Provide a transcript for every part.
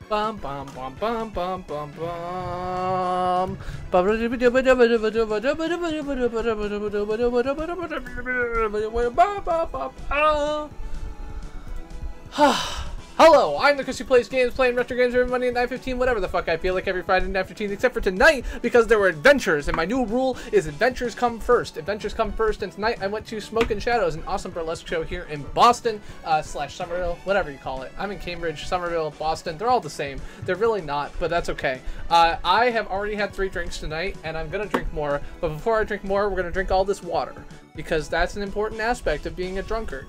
Bum bum bum bum bum bum bum. Hello, I'm the Chris who plays games, playing retro games every Monday at 9:15, whatever the fuck I feel like every Friday at 9:15, except for tonight, because there were adventures, and my new rule is adventures come first. Adventures come first, and tonight I went to Smoke and Shadows, an awesome burlesque show here in Boston, slash Somerville, whatever you call it. I'm in Cambridge, Somerville, Boston, they're all the same. They're really not, but that's okay. I have already had 3 drinks tonight, and I'm gonna drink more, but before I drink more, we're gonna drink all this water, because that's an important aspect of being a drunkard.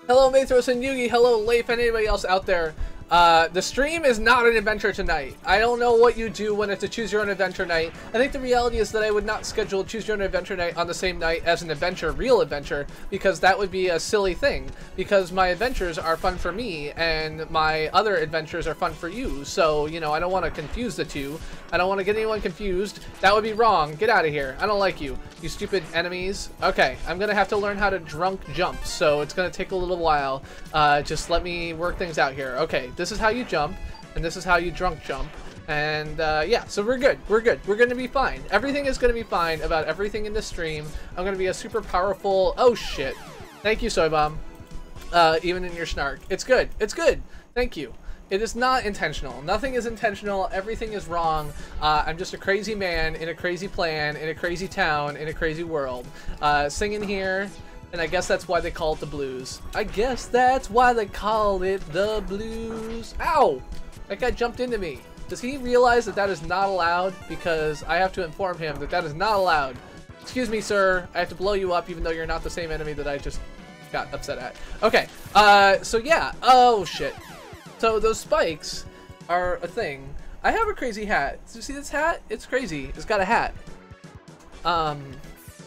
Hello Mathros and Yugi, hello Leif and anybody else out there. The stream is not an adventure tonight. I don't know what you do when it's a choose your own adventure night. I think the reality is that I would not schedule a choose your own adventure night on the same night as an adventure, real adventure, because that would be a silly thing. Because my adventures are fun for me and my other adventures are fun for you. So, you know, I don't want to confuse the two. I don't want to get anyone confused. That would be wrong. Get out of here. I don't like you. You stupid enemies. Okay, I'm going to have to learn how to drunk jump, so it's going to take a little while. Just let me work things out here. Okay, this is how you jump, and this is how you drunk jump. And yeah, so we're good. We're good. We're going to be fine. Everything is going to be fine about everything in this stream. I'm going to be a super powerful... Oh, shit. Thank you, Soy Bomb. Even in your snark. It's good. It's good. Thank you. It is not intentional. Nothing is intentional. Everything is wrong. I'm just a crazy man in a crazy plan, in a crazy town, in a crazy world. Singing here, and I guess that's why they call it the blues. I guess that's why they call it the blues. Ow! That guy jumped into me. Does he realize that that is not allowed? Because I have to inform him that that is not allowed. Excuse me, sir. I have to blow you up even though you're not the same enemy that I just got upset at. Okay, so yeah. Oh, shit. So those spikes are a thing. I have a crazy hat. Do you see this hat? It's crazy. It's got a hat.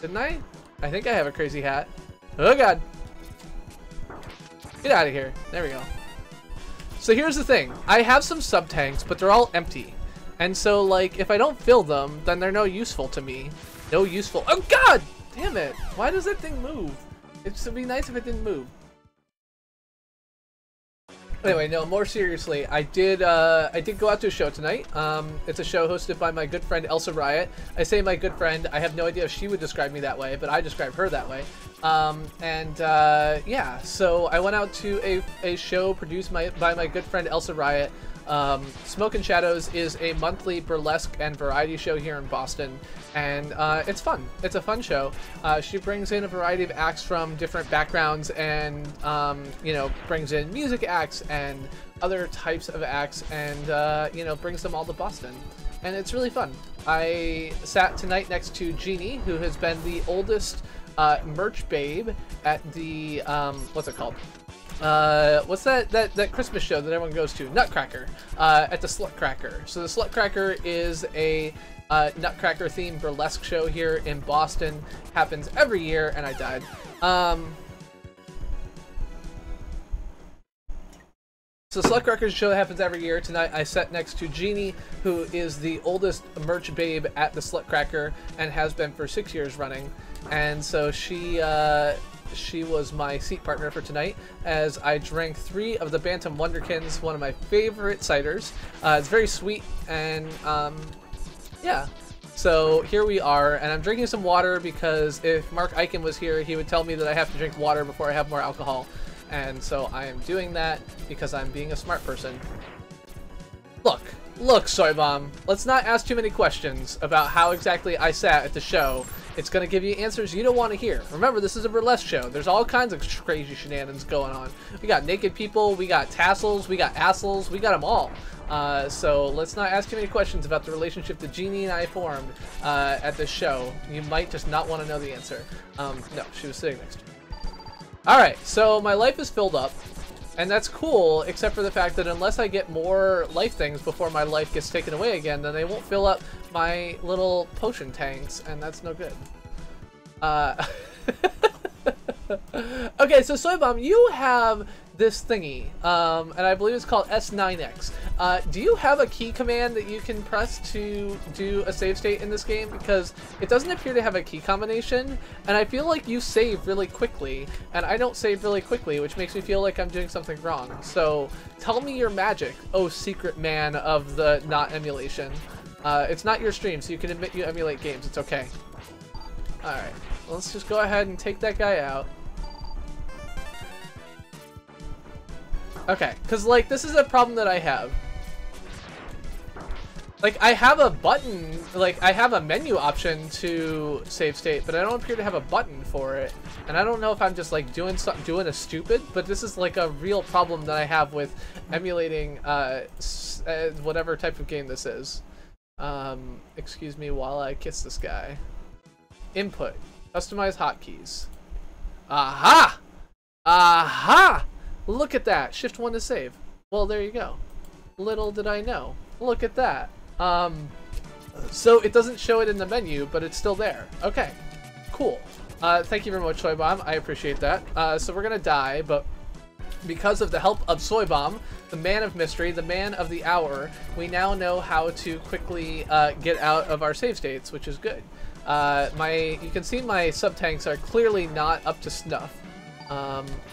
Didn't I? I think I have a crazy hat. Oh god. Get out of here. There we go. So here's the thing. I have some sub-tanks, but they're all empty. And so, like, if I don't fill them, then they're no useful to me. No useful. Oh god! Damn it. Why does that thing move? It would be nice if it didn't move. Anyway, no, more seriously, I did go out to a show tonight. It's a show hosted by my good friend Elsa Riot. I say my good friend, I have no idea if she would describe me that way, but I describe her that way. Yeah, so I went out to a show produced by my good friend Elsa Riot. Smoke and Shadows is a monthly burlesque and variety show here in Boston, and it's fun. It's a fun show. She brings in a variety of acts from different backgrounds, and you know, brings in music acts and other types of acts, and you know, brings them all to Boston, and it's really fun. I sat tonight next to Jeannie, who has been the oldest merch babe at the what's it called? What's that Christmas show that everyone goes to? Nutcracker, at the Slutcracker. So the Slutcracker is a Nutcracker themed burlesque show here in Boston. Happens every year, and I died. So Slutcracker's show happens every year. Tonight I sat next to Jeannie, who is the oldest merch babe at the Slutcracker and has been for 6 years running. And so she was my seat partner for tonight as I drank 3 of the Bantam Wonderkins, one of my favorite ciders. It's very sweet, and yeah. So here we are, and I'm drinking some water because if Mark Eichen was here, he would tell me that I have to drink water before I have more alcohol. And so I am doing that because I'm being a smart person. Look, Soy Bomb, let's not ask too many questions about how exactly I sat at the show. It's going to give you answers you don't want to hear. Remember, this is a burlesque show. There's all kinds of crazy shenanigans going on. We got naked people, we got tassels, we got assholes, we got them all. So let's not ask too many questions about the relationship that Jeannie and I formed at this show. You might just not want to know the answer. No, she was sitting next to me. Alright, so my life is filled up. And that's cool, except for the fact that unless I get more life things before my life gets taken away again, then they won't fill up my little potion tanks, and that's no good. Okay, so Soy Bomb, you have this thingy, and I believe it's called S9X. Do you have a key command that you can press to do a save state in this game? Because it doesn't appear to have a key combination, and I feel like you save really quickly, and I don't save really quickly, which makes me feel like I'm doing something wrong. So tell me your magic, oh secret man of the not emulation. It's not your stream, so you can admit you emulate games. It's okay. Alright, let's just go ahead and take that guy out. Okay, because, like, this is a problem that I have. Like, I have a button, like, I have a menu option to save state, but I don't appear to have a button for it. And I don't know if I'm just, like, doing a stupid, but this is, like, a real problem that I have with emulating, whatever type of game this is. Excuse me while I kiss this guy. Input. Customize hotkeys. Aha! Aha! Look at that. Shift 1 to save. Well, there you go. Little did I know. Look at that. So it doesn't show it in the menu, but it's still there. Okay. Cool. Thank you very much, Soy Bomb. I appreciate that. So we're gonna die, but because of the help of Soy Bomb, the man of mystery, the man of the hour, we now know how to quickly get out of our save states, which is good. You can see my sub-tanks are clearly not up to snuff.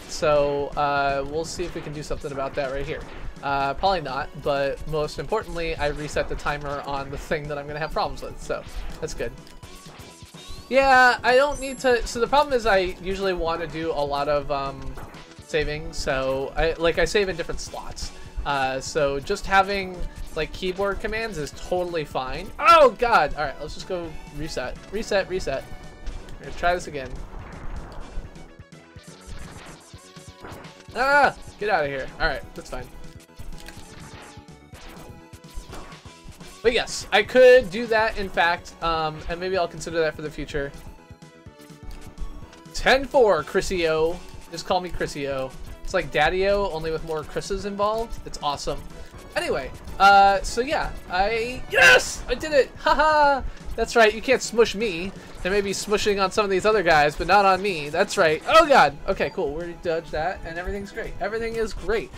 So we'll see if we can do something about that right here. Probably not, but most importantly, I reset the timer on the thing that I'm going to have problems with, so that's good. Yeah, I don't need to... So the problem is I usually want to do a lot of saving, so I save in different slots. So just having like keyboard commands is totally fine. Oh god! Alright, let's just go reset. Reset, reset. We're gonna try this again. Ah! Get out of here. Alright, that's fine. But yes, I could do that, in fact, and maybe I'll consider that for the future. 10-4, Chrissy-O. Just call me Chrissy-O. It's like Daddy-O, only with more Chris's involved. It's awesome. Anyway, so yeah, yes! I did it! Haha! That's right, you can't smush me. They may be smushing on some of these other guys, but not on me. That's right. Oh god! Okay, cool. We dodged that, and everything's great. Everything is great.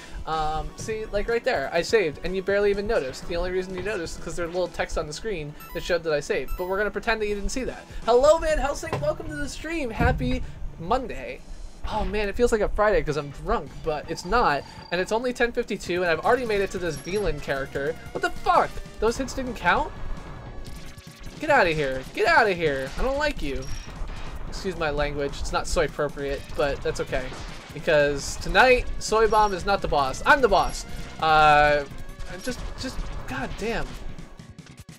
See, like right there, I saved, and you barely even noticed. The only reason you noticed is because there's a little text on the screen that showed that I saved. But we're gonna pretend that you didn't see that. Hello, Van Helsing! Welcome to the stream! Happy Monday. Oh man, it feels like a Friday because I'm drunk, but it's not. And it's only 10:52, and I've already made it to this Velan character. What the fuck? Those hits didn't count? Get out of here. Get out of here. I don't like you. Excuse my language. It's not soy appropriate, but that's okay. Because tonight, Soy Bomb is not the boss. I'm the boss. Just, god damn.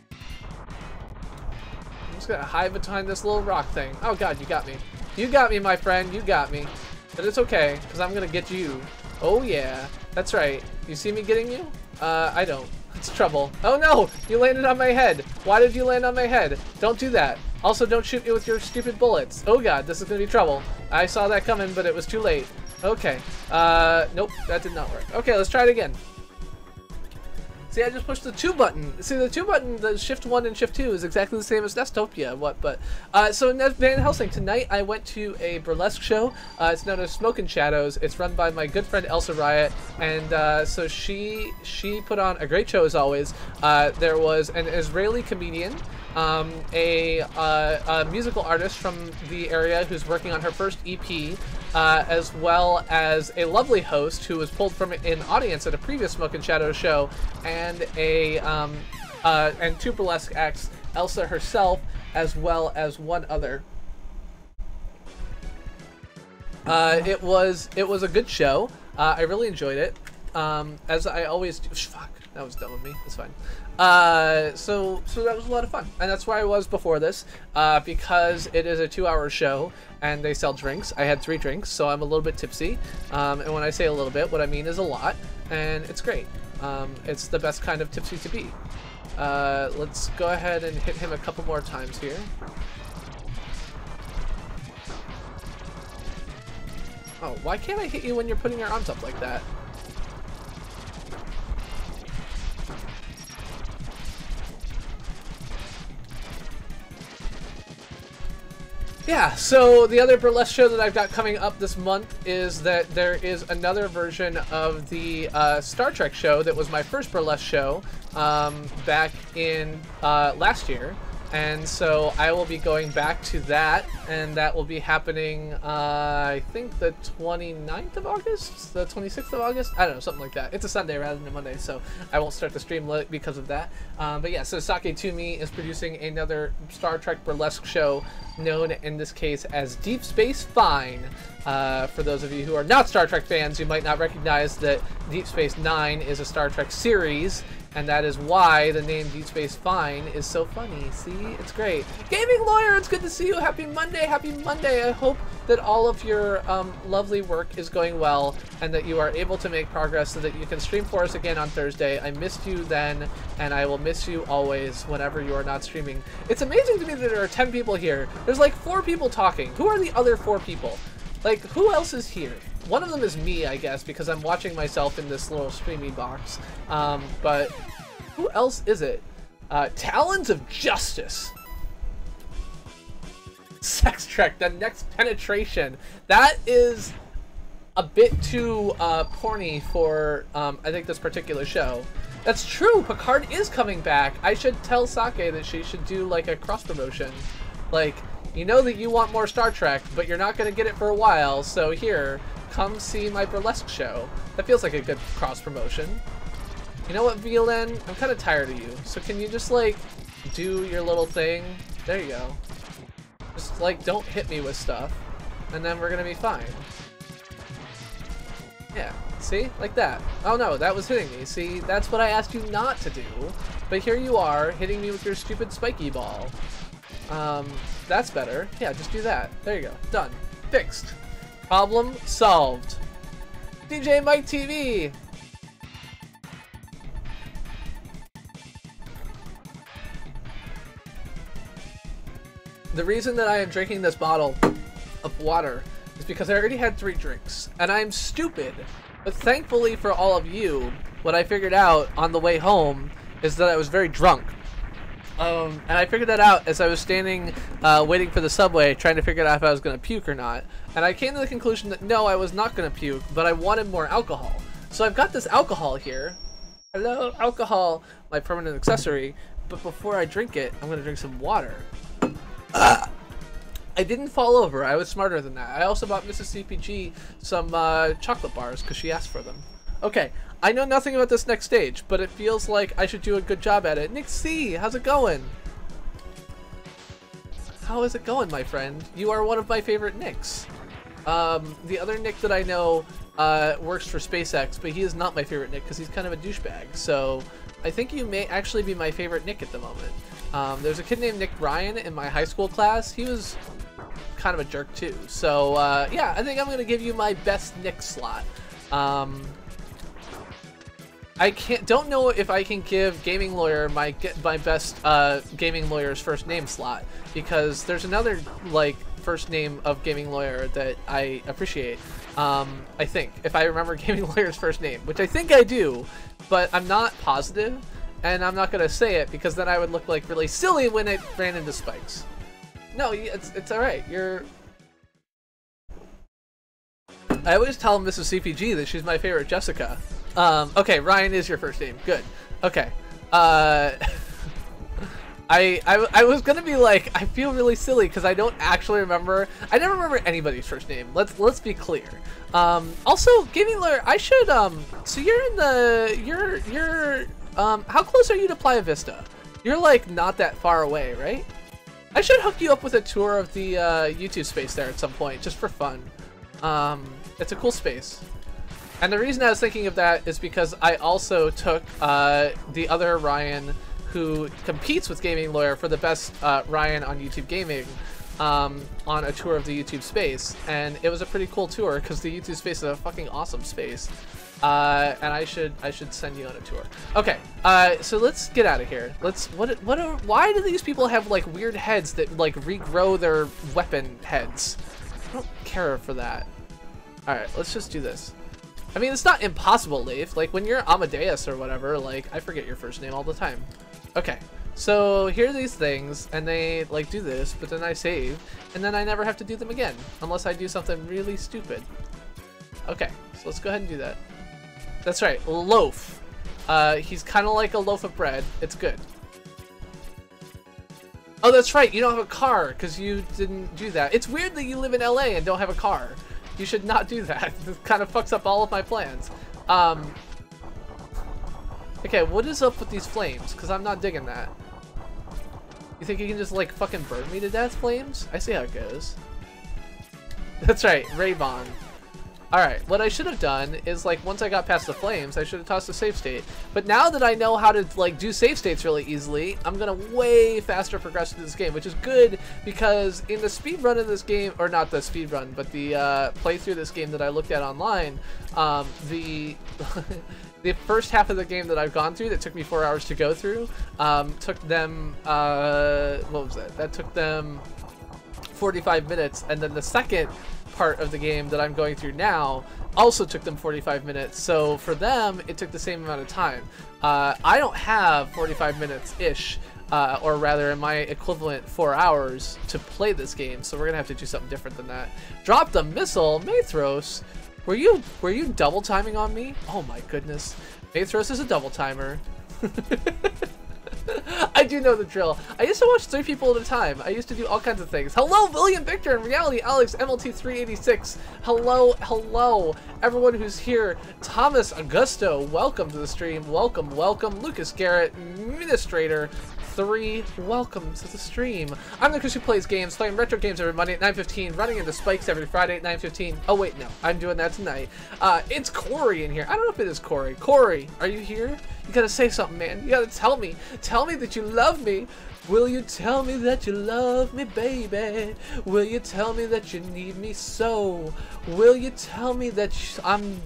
I'm just gonna hide behind this little rock thing. Oh god, you got me. You got me, my friend. You got me. But it's okay, because I'm gonna get you. Oh yeah. That's right. You see me getting you? I don't. It's trouble. Oh no! You landed on my head! Why did you land on my head? Don't do that. Also, don't shoot me with your stupid bullets. Oh god, this is gonna be trouble. I saw that coming, but it was too late. Okay. Nope, that did not work. Okay, let's try it again. See, I just pushed the 2 button. See, the 2 button, the Shift 1 and Shift 2 is exactly the same as Desktopia. So in Van Helsing, tonight I went to a burlesque show. It's known as Smoke and Shadows. It's run by my good friend Elsa Riot, and so she put on a great show as always. There was an Israeli comedian, a musical artist from the area who's working on her first EP, as well as a lovely host who was pulled from an audience at a previous Smoke and Shadows show, and and 2 burlesque acts, Elsa herself, as well as 1 other. It was a good show. I really enjoyed it. As I always do. Fuck, that was dumb of me. It's fine. So that was a lot of fun, and that's where I was before this, because it is a 2-hour show and they sell drinks. I had 3 drinks, so I'm a little bit tipsy, and when I say a little bit, what I mean is a lot, and it's great. It's the best kind of tipsy to be. Let's go ahead and hit him a couple more times here. Oh, why can't I hit you when you're putting your arms up like that? Yeah, so the other burlesque show that I've got coming up this month is that there is another version of the Star Trek show that was my first burlesque show back in last year. And so I will be going back to that, and that will be happening, I think the 29th of August? The 26th of August? I don't know, something like that. It's a Sunday rather than a Monday, so I won't start the stream late because of that. But yeah, so Sake Toomey is producing another Star Trek burlesque show known in this case as Deep Space Fine. For those of you who are not Star Trek fans, you might not recognize that Deep Space Nine is a Star Trek series, and that is why the name Deep Space Fine is so funny. See? It's great. Gaming Lawyer, it's good to see you. Happy Monday. Happy Monday. I hope that all of your lovely work is going well and that you are able to make progress so that you can stream for us again on Thursday. I missed you then, and I will miss you always whenever you are not streaming. It's amazing to me that there are 10 people here. There's like 4 people talking. Who are the other 4 people? Like, who else is here? One of them is me, I guess, because I'm watching myself in this little streamy box. But who else is it? Talons of Justice. Sex Trek, the next penetration. That is a bit too porny for, I think, this particular show. That's true, Picard is coming back. I should tell Sake that she should do, like, a cross-promotion. Like, you know that you want more Star Trek, but you're not going to get it for a while, so here, come see my burlesque show. That feels like a good cross-promotion. You know what, VLN? I'm kind of tired of you, so can you just, like, do your little thing? There you go. Just, like, don't hit me with stuff, and then we're going to be fine. Yeah, see? Like that. Oh no, that was hitting me. See, that's what I asked you not to do, but here you are, hitting me with your stupid spiky ball. That's better. Yeah, just do that. There you go. Done. Fixed. Problem solved. DJ Mike TV! The reason that I am drinking this bottle of water is because I already had 3 drinks, and I'm stupid. But thankfully for all of you, what I figured out on the way home is that I was very drunk. And I figured that out as I was standing, waiting for the subway, trying to figure out if I was going to puke or not. And I came to the conclusion that no, I was not going to puke, but I wanted more alcohol. So I've got this alcohol here. Hello, alcohol, my permanent accessory. But before I drink it, I'm going to drink some water. I didn't fall over. I was smarter than that. I also bought Mrs. CPG some chocolate bars because she asked for them. Okay, I know nothing about this next stage, but it feels like I should do a good job at it. Nick C, how's it going? How is it going, my friend? You are one of my favorite Nicks. The other Nick that I know works for SpaceX, but he is not my favorite Nick because he's kind of a douchebag. So I think you may actually be my favorite Nick at the moment. There's a kid named Nick Ryan in my high school class. He was kind of a jerk too. So yeah, I think I'm gonna give you my best Nick slot. I don't know if I can give Gaming Lawyer my best Gaming Lawyer's first name slot, because there's another like first name of Gaming Lawyer that I appreciate. I think, if I remember Gaming Lawyer's first name, which I think I do, but I'm not positive, and I'm not gonna say it because then I would look like really silly when it ran into spikes. No, it's all right. I always tell Mrs. CPG that she's my favorite Jessica. Okay, Ryan is your first name. Good. Okay. I was gonna be like, I feel really silly because I don't actually remember. I never remember anybody's first name. Let's be clear. Also, Gaming Lawyer, I should so you're in the how close are you to Playa Vista? You're like not that far away, right? I should hook you up with a tour of the YouTube space there at some point, just for fun. It's a cool space. And the reason I was thinking of that is because I also took the other Ryan who competes with Gaming Lawyer for the best Ryan on YouTube Gaming on a tour of the YouTube space. And it was a pretty cool tour because the YouTube space is a fucking awesome space. And I should send you on a tour. Okay, so let's get out of here. Why do these people have like weird heads that like regrow their weapon heads? I don't care for that. Alright, let's just do this. I mean, it's not impossible, Leif. Like, when you're Amadeus or whatever, like, I forget your first name all the time. Okay, So here are these things, and they like do this, but then I save, and then I never have to do them again, unless I do something really stupid. Okay, so let's go ahead and do that. That's right, loaf. He's kind of like a loaf of bread. It's good. Oh, that's right, you don't have a car, because you didn't do that. It's weird that you live in LA and don't have a car. You should not do that. It kind of fucks up all of my plans. Okay, what is up with these flames? Because I'm not digging that. You think you can just, like, fucking burn me to death, flames? I see how it goes. That's right, Raybon. Alright, what I should have done is, like, once I got past the flames, I should have tossed a save state. But now that I know how to, like, do save states really easily, I'm gonna way faster progress through this game, which is good because in the speed run of this game, or not the speed run, but the playthrough of this game that I looked at online, the first half of the game that I've gone through that took me 4 hours to go through, took them, what was that? That took them 45 minutes, and then the second part of the game that I'm going through now also took them 45 minutes. So for them, it took the same amount of time. I don't have 45 minutes-ish, or rather, in my equivalent 4 hours to play this game. So we're gonna have to do something different than that. Drop the missile, Mathros. Were you double timing on me? Oh my goodness, Mathros is a double timer. I do know the drill. I used to watch 3 people at a time. I used to do all kinds of things. Hello, William Victor, in reality, Alex, MLT386. Hello, hello, everyone who's here. Thomas Augusto, welcome to the stream. Welcome, welcome. Lucas Garrett, Administrator 3, welcome to the stream. I'm the Chris who plays games, playing retro games every Monday at 9:15, running into spikes every Friday at 9:15. Oh wait, no, I'm doing that tonight. It's Corey in here. I don't know if it is Corey. Corey, are you here? You gotta say something, man. You gotta tell me. Tell me that you love me. Will you tell me that you love me, baby? Will you tell me that you need me so? Will you tell me that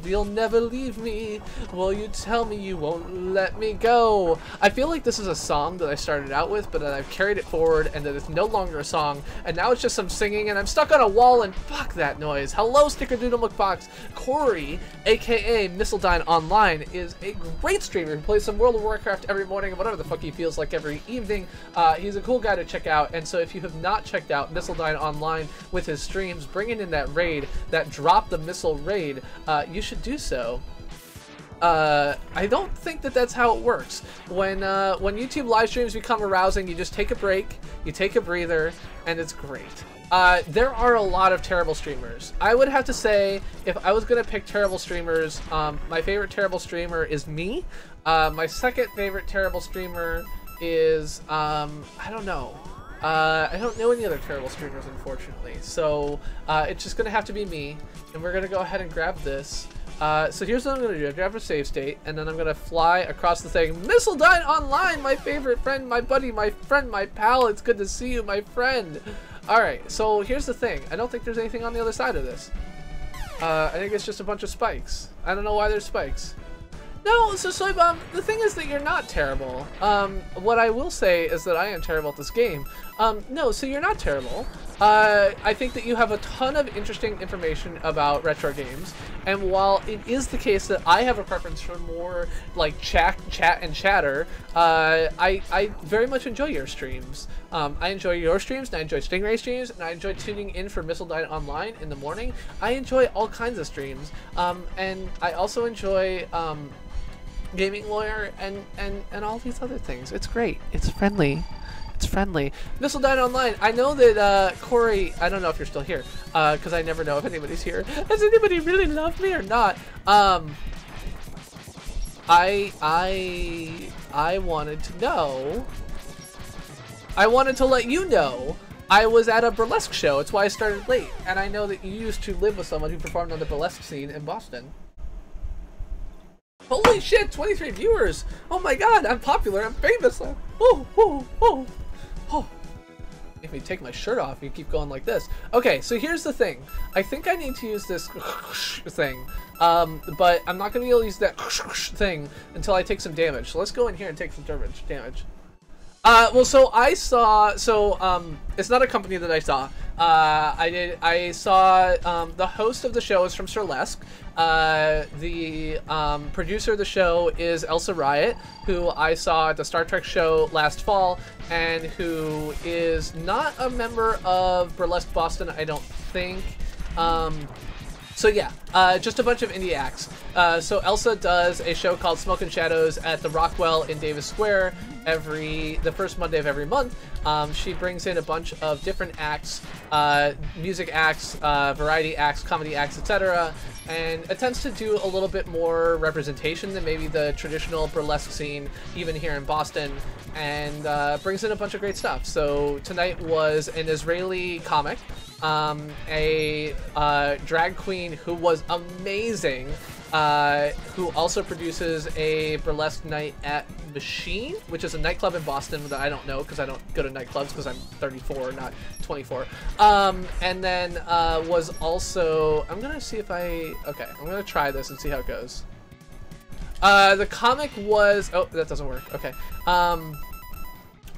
you'll never leave me? Will you tell me you won't let me go? I feel like this is a song that I started out with, but then I've carried it forward, and that it's no longer a song, and now it's just some singing, and I'm stuck on a wall, and fuck that noise. Hello, Snickerdoodle McFox. Corey, aka Mistledine Online, is a great streamer who plays some World of Warcraft every morning, and whatever the fuck he feels like every evening. He's a cool guy to check out, and so if you have not checked out Mistledine Online with his streams, bringing in that raid, that drop the missile raid, you should do so. I don't think that that's how it works. When YouTube live streams become arousing, you just take a break, you take a breather, and it's great. There are a lot of terrible streamers. I would have to say, if I was going to pick terrible streamers, my favorite terrible streamer is me. My second favorite terrible streamer is, I don't know. I don't know any other terrible streamers, unfortunately. So, it's just going to have to be me. And we're going to go ahead and grab this. So here's what I'm going to do. I grab a save state, and then I'm going to fly across the thing. Mistledine Online, my favorite friend, my buddy, my friend, my pal. It's good to see you, my friend. Alright, so here's the thing. I don't think there's anything on the other side of this. I think it's just a bunch of spikes. I don't know why there's spikes. No, so Soybomb, the thing is that you're not terrible. What I will say is that I am terrible at this game. No, so you're not terrible. I think that you have a ton of interesting information about retro games, and while it is the case that I have a preference for more like chat and chatter, I very much enjoy your streams. I enjoy your streams, and I enjoy Stingray streams, and I enjoy tuning in for Mistledine Online in the morning. I enjoy all kinds of streams, and I also enjoy Gaming Lawyer and all these other things. It's great. It's friendly. It's friendly. Mistledine Online. I know that Corey. I don't know if you're still here, because I never know if anybody's here. Does anybody really love me or not? I wanted to know. I wanted to let you know. I was at a burlesque show. It's why I started late, and I know that you used to live with someone who performed on the burlesque scene in Boston. Holy shit, 23 viewers! Oh my god, I'm popular, I'm famous! Oh. Make me take my shirt off, you keep going like this. Okay, so here's the thing. I think I need to use this thing, but I'm not going to be able to use that thing until I take some damage. So let's go in here and take some damage. Well, so I saw, it's not a company that I saw. I saw, the host of the show is from Surlesque. The producer of the show is Elsa Riot, who I saw at the Star Trek show last fall, and who is not a member of Burlesque Boston, I don't think. So yeah, just a bunch of indie acts. So Elsa does a show called Smoke and Shadows at the Rockwell in Davis Square the first Monday of every month. She brings in a bunch of different acts, music acts, variety acts, comedy acts, etc., and attempts to do a little bit more representation than maybe the traditional burlesque scene, even here in Boston, and brings in a bunch of great stuff. So tonight was an Israeli comic, a drag queen who was amazing, who also produces a burlesque night at Machine, which is a nightclub in Boston that I don't know because I don't go to nightclubs because I'm 34, not 24. And then was also, I'm gonna see if I'm gonna try this and see how it goes. The comic was, oh, that doesn't work. Okay.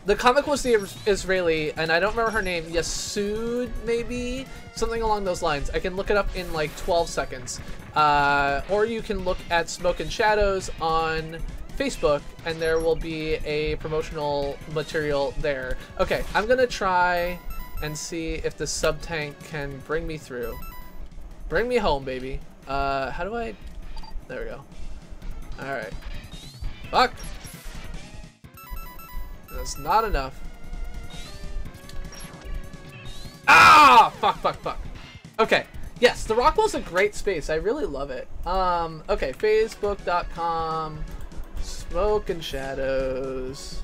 The comic was the Israeli, and I don't remember her name, Yasud, maybe? Something along those lines. I can look it up in like 12 seconds. Or you can look at Smoke and Shadows on Facebook, and there will be a promotional material there. Okay, I'm gonna try and see if the sub-tank can bring me through. Bring me home, baby. How do I... There we go. Alright. Fuck! That's not enough. Ah! Fuck, fuck, fuck. Okay. Yes, the Rockwell's a great space. I really love it. Okay, facebook.com, Smoke and Shadows.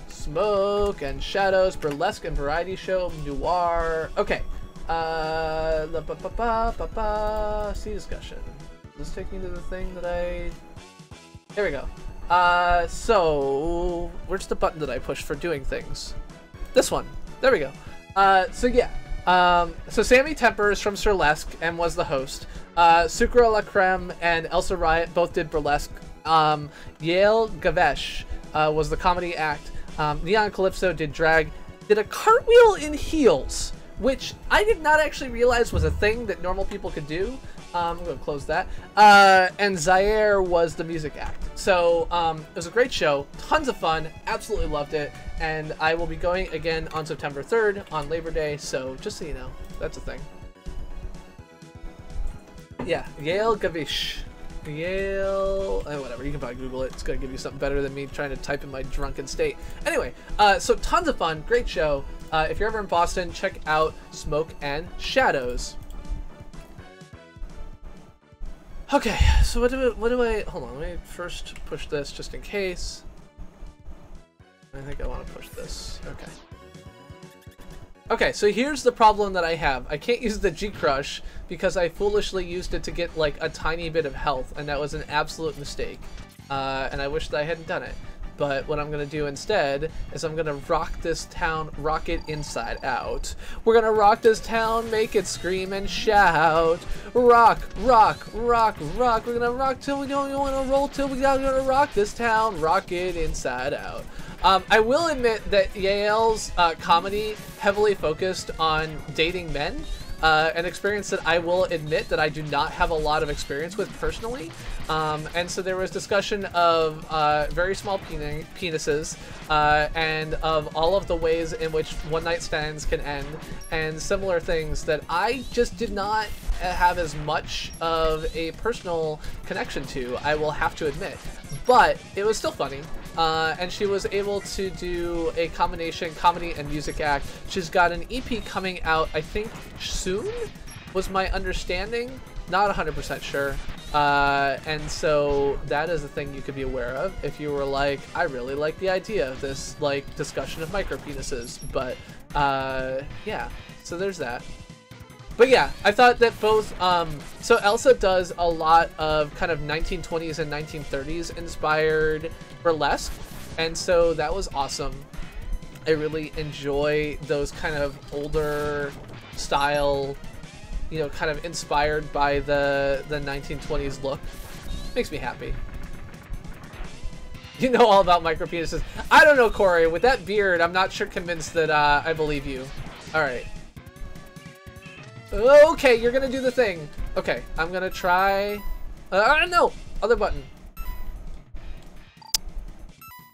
Smoke and Shadows, Burlesque and Variety Show, Noir. Okay. See discussion. Does this take me to the thing that I... There we go. So where's the button that I pushed for doing things? This one. There we go. So yeah. So Sammy Temper is from Surlesque and was the host. Sucre La Creme and Elsa Riot both did burlesque. Yale Gavesh was the comedy act. Neon Calypso did drag. Did a cartwheel in heels, which I did not actually realize was a thing that normal people could do. I'm going to close that. And Zaire was the music act. So it was a great show. Tons of fun. Absolutely loved it. And I will be going again on September 3rd on Labor Day. So just so you know, that's a thing. Yeah, Yale Gavish. Yale... whatever, you can probably Google it. It's going to give you something better than me trying to type in my drunken state. Anyway, so tons of fun. Great show. If you're ever in Boston, check out Smoke and Shadows. Okay, so what do I, hold on, let me first push this just in case. I think I want to push this, okay. Okay, so here's the problem that I have. I can't use the G-Crush because I foolishly used it to get like a tiny bit of health, and that was an absolute mistake. And I wish that I hadn't done it. But what I'm going to do instead is I'm going to rock this town, rock it inside out. We're going to rock this town, make it scream and shout. Rock, rock, rock, rock. We're going to rock till we don't want to roll till we got to rock this town, rock it inside out. I will admit that Yael's comedy heavily focused on dating men. An experience that I will admit that I do not have a lot of experience with personally. And so there was discussion of very small penises and of all of the ways in which one-night stands can end and similar things that I just did not have as much of a personal connection to, I will have to admit. But it was still funny. And she was able to do a combination comedy and music act. She's got an EP coming out, I think, soon, was my understanding. Not 100% sure. And so that is a thing you could be aware of if you were like, I really like the idea of this, like, discussion of micropenises. But, yeah, so there's that. But yeah, I thought that both, so Elsa does a lot of kind of 1920s and 1930s inspired burlesque, and so that was awesome. I really enjoy those kind of older style, you know, kind of inspired by the 1920s look. Makes me happy. You know all about micropenises. I don't know, Corey. With that beard, I'm not sure convinced that I believe you. All right. Okay, you're gonna do the thing. Okay, I'm gonna try. No, other button.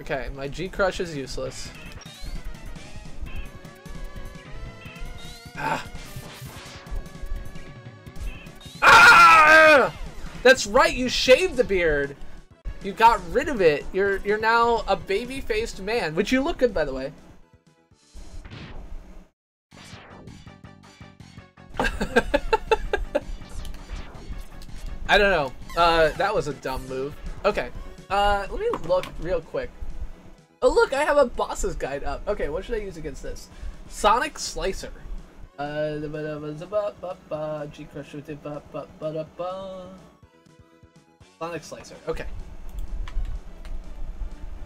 Okay, my G crush is useless. Ah. Ah! That's right. You shaved the beard. You got rid of it. You're now a baby-faced man, which you look good, by the way. I don't know. That was a dumb move. Okay. Let me look real quick. Oh, look, I have a boss's guide up. Okay, what should I use against this? Sonic Slicer. G Crush. Sonic Slicer. Okay.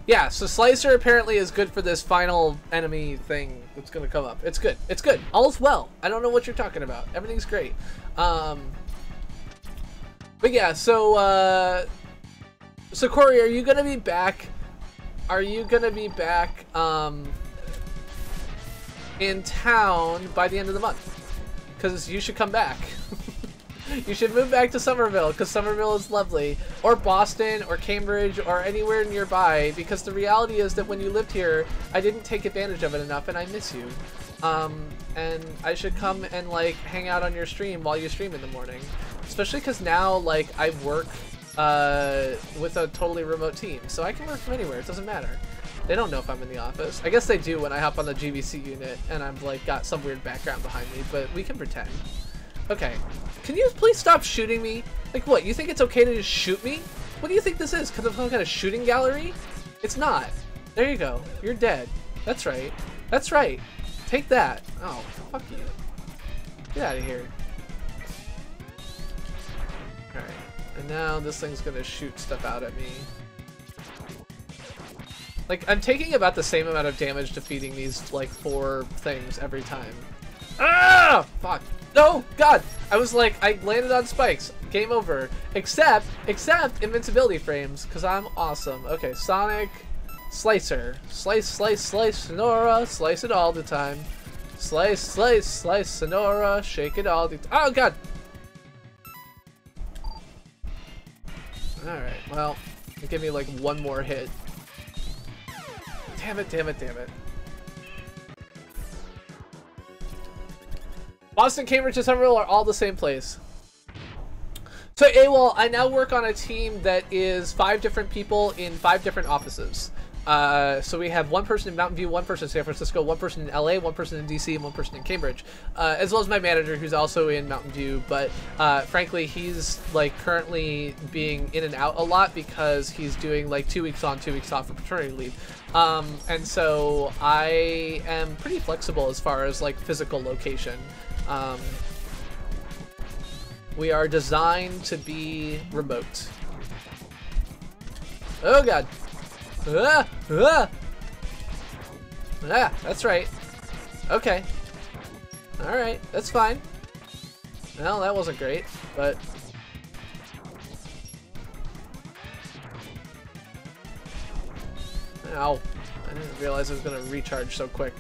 Yeah, so Slicer apparently is good for this final enemy thing that's gonna come up. It's good. It's good. All's well. I don't know what you're talking about. Everything's great. But yeah, so Corey, are you gonna be back? Are you gonna be back in town by the end of the month? Because you should come back. You should move back to Somerville, because Somerville is lovely. Or Boston, or Cambridge, or anywhere nearby, because the reality is that when you lived here, I didn't take advantage of it enough, and I miss you. And I should come and, like, hang out on your stream while you stream in the morning. Especially because now, like, I work with a totally remote team, so I can work from anywhere, it doesn't matter. They don't know if I'm in the office. I guess they do when I hop on the GVC unit, and I'm, like, got some weird background behind me, but we can pretend. Okay. Can you please stop shooting me? Like, what? You think it's okay to just shoot me? What do you think this is? Because of some kind of shooting gallery? It's not. There you go. You're dead. That's right. That's right. Take that. Oh, fuck you. Get out of here. Alright. And now this thing's gonna shoot stuff out at me. Like, I'm taking about the same amount of damage defeating these, like, 4 things every time. Ah! Fuck. No! God! I was like, I landed on spikes. Game over. Except invincibility frames, because I'm awesome. Okay, Sonic Slicer. Slice, slice, slice, Sonora. Slice it all the time. Slice, slice, slice, Sonora. Shake it all the time. Oh, God! Alright, well, give me like one more hit. Damn it, damn it, damn it. Boston, Cambridge, and Somerville are all the same place. So, AWOL, I now work on a team that is 5 different people in 5 different offices. So we have 1 person in Mountain View, 1 person in San Francisco, 1 person in LA, 1 person in DC, and 1 person in Cambridge. As well as my manager, who's also in Mountain View, but frankly, he's like currently being in and out a lot because he's doing like 2 weeks on, 2 weeks off for paternity leave. And so I am pretty flexible as far as like physical location. We are designed to be remote. Oh God. That's right. Okay. Alright, that's fine. Well, that wasn't great, but... Ow. I didn't realize it was going to recharge so quick.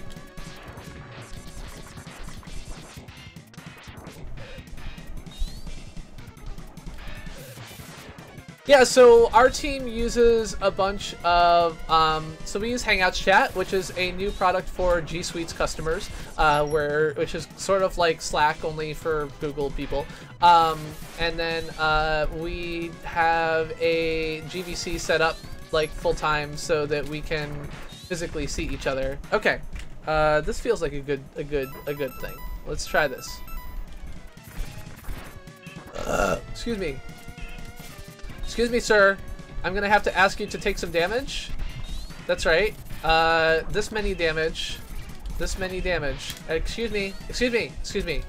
Yeah, so our team uses a bunch of, so we use Hangouts Chat, which is a new product for G Suite's customers, which is sort of like Slack, only for Google people. And then we have a GVC set up like full-time so that we can physically see each other. Okay, this feels like a good thing. Let's try this. Excuse me. Excuse me, sir. I'm gonna have to ask you to take some damage. That's right. This many damage. This many damage. Excuse me. Excuse me. Excuse me.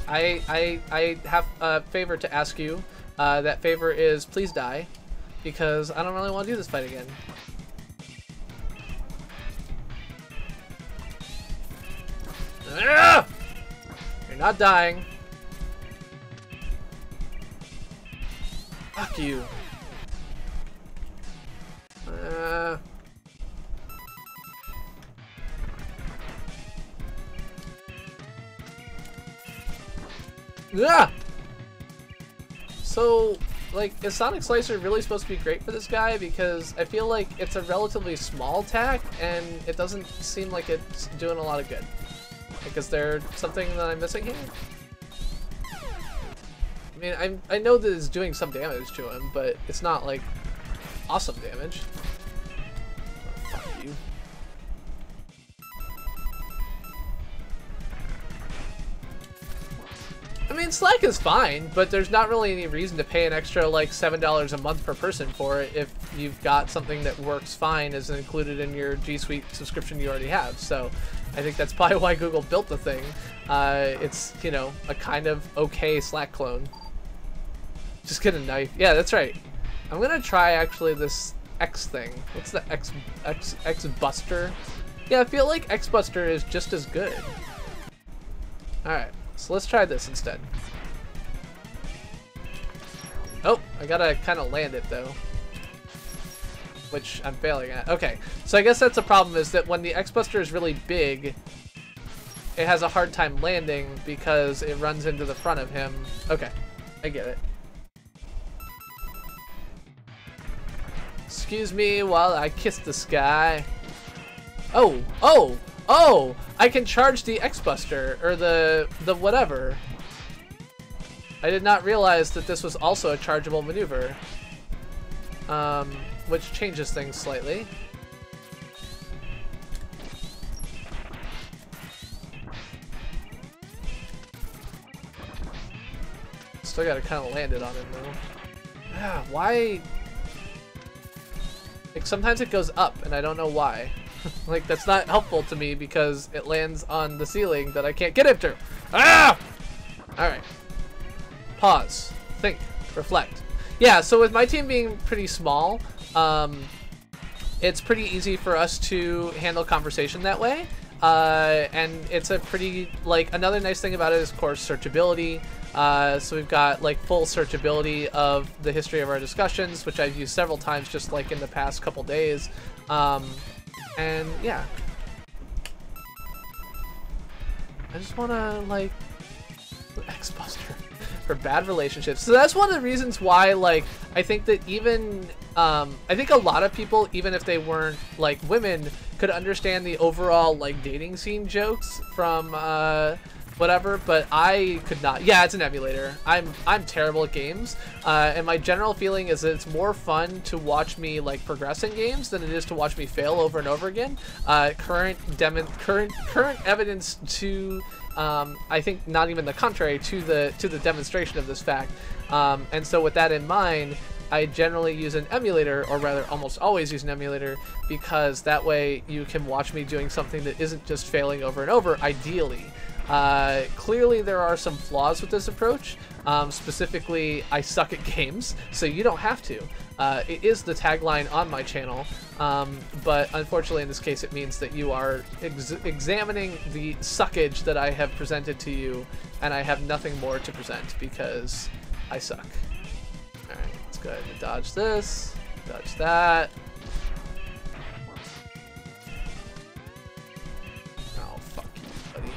I have a favor to ask you. That favor is please die, because I don't really want to do this fight again. Ah! You're not dying. Fuck you. Yeah. So, like, is Sonic Slicer really supposed to be great for this guy? Because I feel like it's a relatively small attack, and it doesn't seem like it's doing a lot of good. Like, is there something that I'm missing here? I mean, I know that it's doing some damage to him, but it's not, like, awesome damage. Oh, fuck you. I mean, Slack is fine, but there's not really any reason to pay an extra, like, $7 a month per person for it if you've got something that works fine as included in your G Suite subscription you already have. So I think that's probably why Google built the thing. It's, you know, a kind of okay Slack clone. Just get a knife. Yeah, that's right. I'm gonna try, actually, this X thing. What's the X Buster? Yeah, I feel like X Buster is just as good. Alright. So let's try this instead. Oh, I gotta kind of land it though. Which I'm failing at. Okay, so I guess that's the problem, is that when the X-Buster is really big, it has a hard time landing because it runs into the front of him. Okay, I get it. Excuse me while I kiss the sky. Oh, oh! Oh, I can charge the X-Buster, or the whatever. I did not realize that this was also a chargeable maneuver. Which changes things slightly. Still gotta kind of land it on him though. Ah, why? Like, sometimes it goes up, and I don't know why. Like, that's not helpful to me because it lands on the ceiling that I can't get into. Ah! Alright. Pause. Think. Reflect. Yeah, so with my team being pretty small, it's pretty easy for us to handle conversation that way. And it's a pretty, like, another nice thing about it is, of course, searchability. So we've got, like, full searchability of the history of our discussions, which I've used several times just, like, in the past couple days. And yeah, I just want to, like, X-Buster for bad relationships. So that's one of the reasons why, like, I think that even, I think a lot of people, even if they weren't, like, women, could understand the overall, like, dating scene jokes from, whatever, but I could not. Yeah, it's an emulator. I'm terrible at games, and my general feeling is that it's more fun to watch me, like, progress in games than it is to watch me fail over and over again. Current evidence to, I think not even the contrary to the demonstration of this fact. And so with that in mind, I generally use an emulator, or rather almost always use an emulator, because that way you can watch me doing something that isn't just failing over and over, ideally. Clearly there are some flaws with this approach. Specifically, I suck at games, so you don't have to. It is the tagline on my channel, but unfortunately in this case it means that you are examining the suckage that I have presented to you, and I have nothing more to present because I suck. Alright, let's go ahead and dodge this, dodge that. Oh, fuck you, buddy.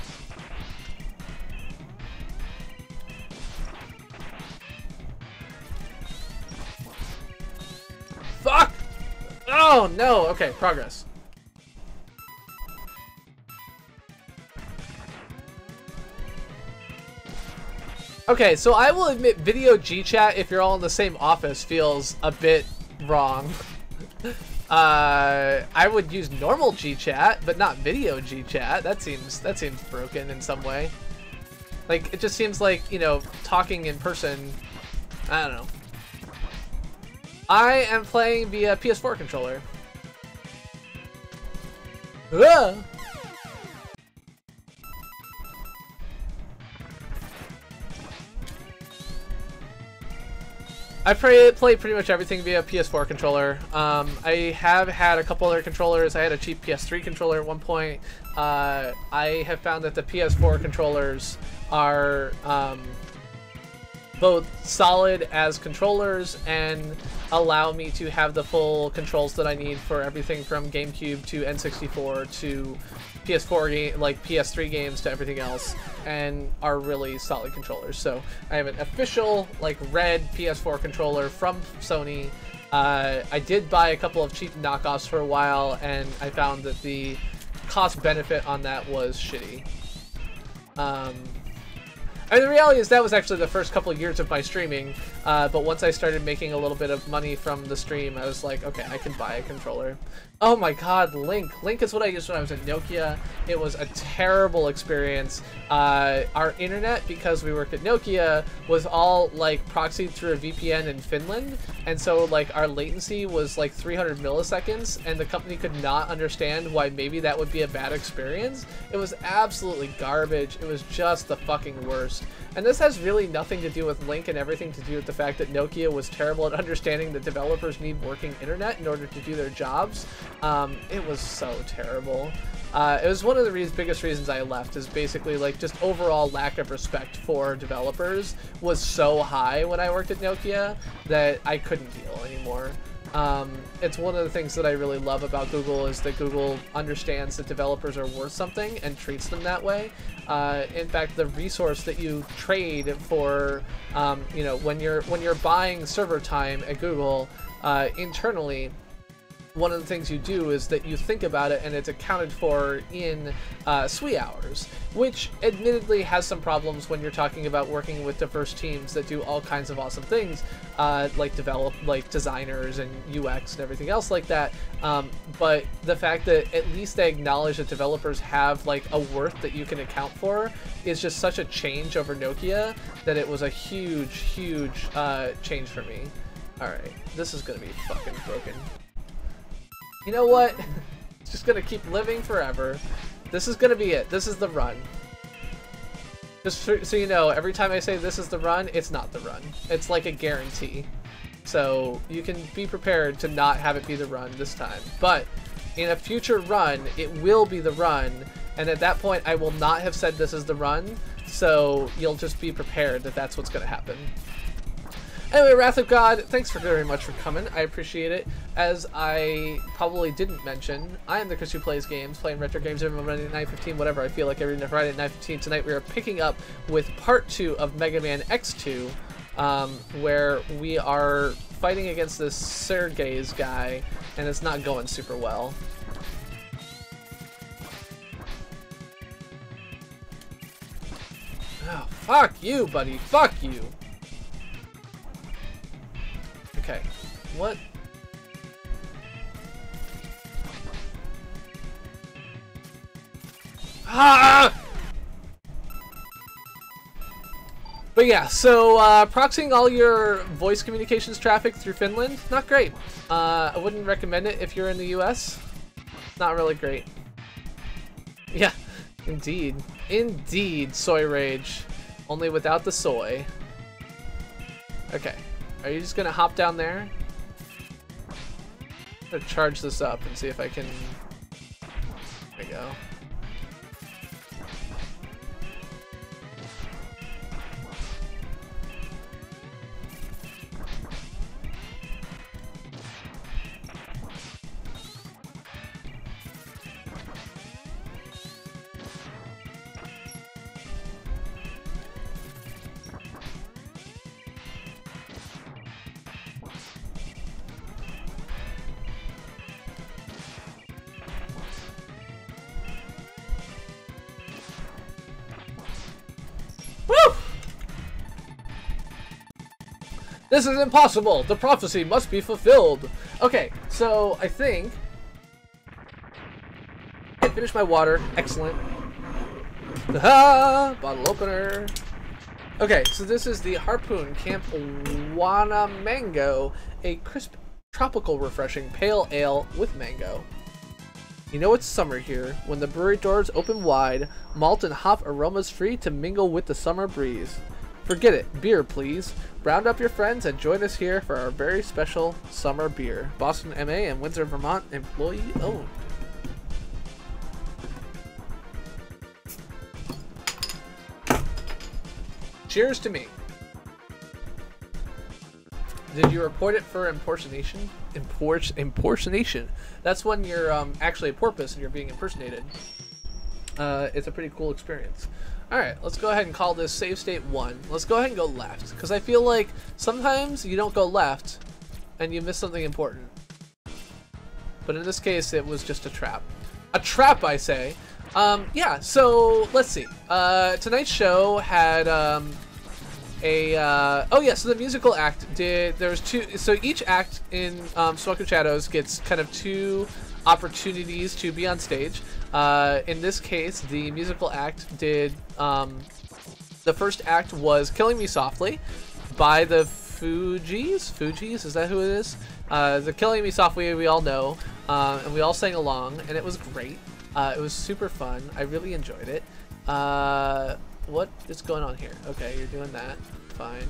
Fuck! Oh, no! Okay, progress. Okay, so I will admit video G-chat, if you're all in the same office, feels a bit wrong. I would use normal G-chat, but not video G-chat. That seems broken in some way. Like, it just seems like, you know, talking in person, I don't know. I am playing via PS4 controller. Ugh. I play pretty much everything via PS4 controller. I have had a couple other controllers. I had a cheap PS3 controller at one point. I have found that the PS4 controllers are both solid as controllers and allow me to have the full controls that I need for everything from GameCube to N64 to PS4 game, like PS3 games to everything else, and are really solid controllers. So I have an official like red PS4 controller from Sony. I did buy a couple of cheap knockoffs for a while, and I found that the cost benefit on that was shitty. I mean, the reality is that was actually the first couple of years of my streaming, but once I started making a little bit of money from the stream, I was like, okay, I can buy a controller. Oh my god, Link. Link is what I used when I was at Nokia. It was a terrible experience. Our internet, because we worked at Nokia, was all like proxied through a VPN in Finland, and so like our latency was like 300 milliseconds, and the company could not understand why maybe that would be a bad experience. It was absolutely garbage. It was just the fucking worst. And this has really nothing to do with Link and everything to do with the fact that Nokia was terrible at understanding that developers need working internet in order to do their jobs. It was so terrible. It was one of the biggest reasons I left, is basically like just overall lack of respect for developers was so high when I worked at Nokia that I couldn't deal anymore. It's one of the things that I really love about Google, is that Google understands that developers are worth something and treats them that way. In fact, the resource that you trade for, you know, when you're buying server time at Google, internally, one of the things you do is that you think about it and it's accounted for in SWE hours, which admittedly has some problems when you're talking about working with diverse teams that do all kinds of awesome things, like designers and UX and everything else like that. But the fact that at least they acknowledge that developers have like a worth that you can account for is just such a change over Nokia that it was a huge, huge change for me. Alright, this is gonna be fucking broken. You know what? It's just gonna keep living forever. This is gonna be it. This is the run. Just so you know, every time I say this is the run, it's not the run. It's like a guarantee. So you can be prepared to not have it be the run this time. But in a future run, it will be the run. And at that point, I will not have said this is the run. So you'll just be prepared that that's what's gonna happen. Anyway, Wrath of God, thanks very much for coming. I appreciate it. As I probably didn't mention, I am the Chris who plays games, playing retro games every Monday at 9:15, whatever I feel like every Friday at 9:15. Tonight we are picking up with part 2 of Mega Man X2, where we are fighting against this Sergei's guy, and it's not going super well. Oh, fuck you, buddy. Fuck you. Okay, what? Ah! But yeah, so proxying all your voice communications traffic through Finland, not great. I wouldn't recommend it if you're in the US. Not really great. Yeah, indeed. Indeed, soy rage. Only without the soy. Okay. Are you just gonna hop down there? I'm gonna charge this up and see if I can... There we go. This is impossible! The prophecy must be fulfilled! Okay, so I think... I finished my water. Excellent. Ah, bottle opener. Okay, so this is the Harpoon Camp Wana Mango, a crisp, tropical, refreshing pale ale with mango. You know it's summer here, when the brewery doors open wide, malt and hop aromas free to mingle with the summer breeze. Forget it, beer please. Round up your friends and join us here for our very special summer beer. Boston, MA and Windsor, Vermont, employee owned. Cheers to me. Did you report it for impersonation? Impersonation. That's when you're actually a porpoise and you're being impersonated. It's a pretty cool experience. Alright, let's go ahead and call this save state 1. Let's go ahead and go left, because I feel like sometimes you don't go left and you miss something important. But in this case, it was just a trap. A trap, I say. Yeah, so let's see. Tonight's show had oh yeah, so the musical act there's two, so each act in Smoke and Shadows gets kind of 2 opportunities to be on stage. In this case, the musical act did, the first act was Killing Me Softly by the Fugees, is that who it is? The Killing Me Softly we all know, and we all sang along, and it was great. It was super fun. I really enjoyed it. What is going on here? Okay, you're doing that. Fine.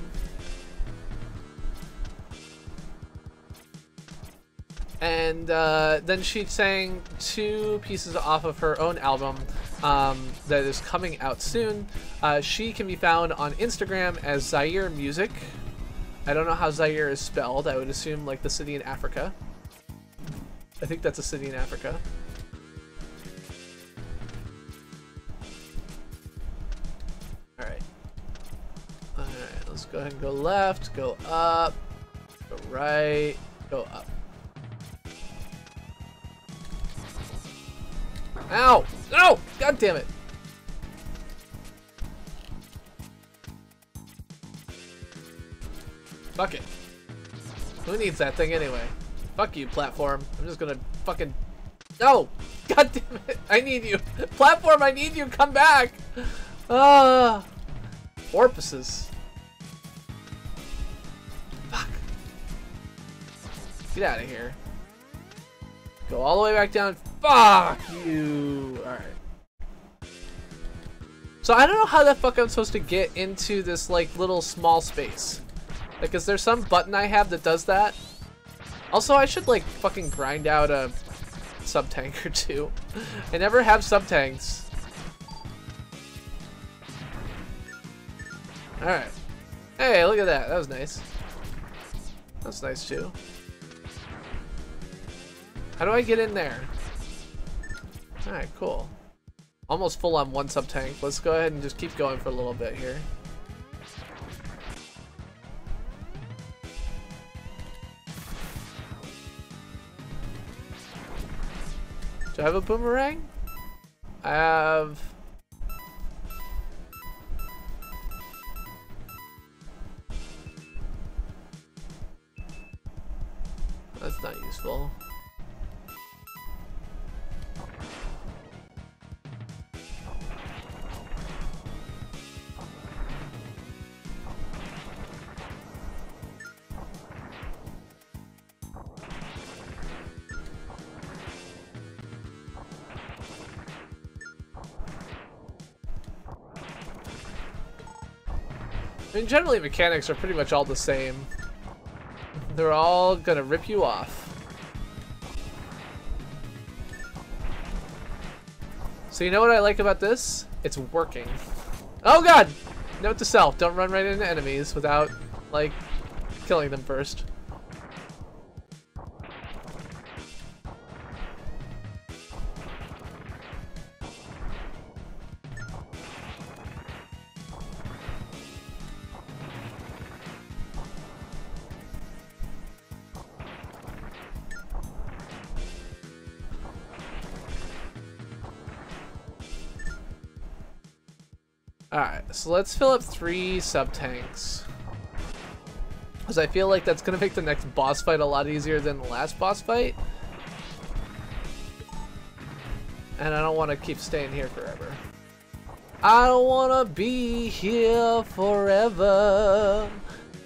And then she sang 2 pieces off of her own album that is coming out soon. She can be found on Instagram as Zaire Music. I don't know how Zaire is spelled. I would assume like the city in Africa. I think that's a city in Africa. Alright. Alright, let's go ahead and go left, go up, go right, go up. Ow! No! God damn it! Fuck it. Who needs that thing anyway? Fuck you, platform. I'm just gonna fucking... No! God damn it! I need you! Platform, I need you! Come back! Porpoises. Fuck. Get out of here. Go all the way back down. Fuck you! Alright. So I don't know how the fuck I'm supposed to get into this like little small space. Like, is there some button I have that does that? Also, I should like fucking grind out a sub-tank or 2. I never have sub-tanks. Alright. Hey, look at that. That was nice. That's nice too. How do I get in there? Alright, cool. Almost full on 1 sub-tank. Let's go ahead and just keep going for a little bit here. Do I have a boomerang? I have... That's not useful. I mean, generally mechanics are pretty much all the same. They're all gonna rip you off. So you know what I like about this? It's working. Oh god! Note to self, don't run right into enemies without, like, killing them first. Alright, so let's fill up 3 sub-tanks. Because I feel like that's going to make the next boss fight a lot easier than the last boss fight. And I don't want to keep staying here forever. I don't want to be here forever.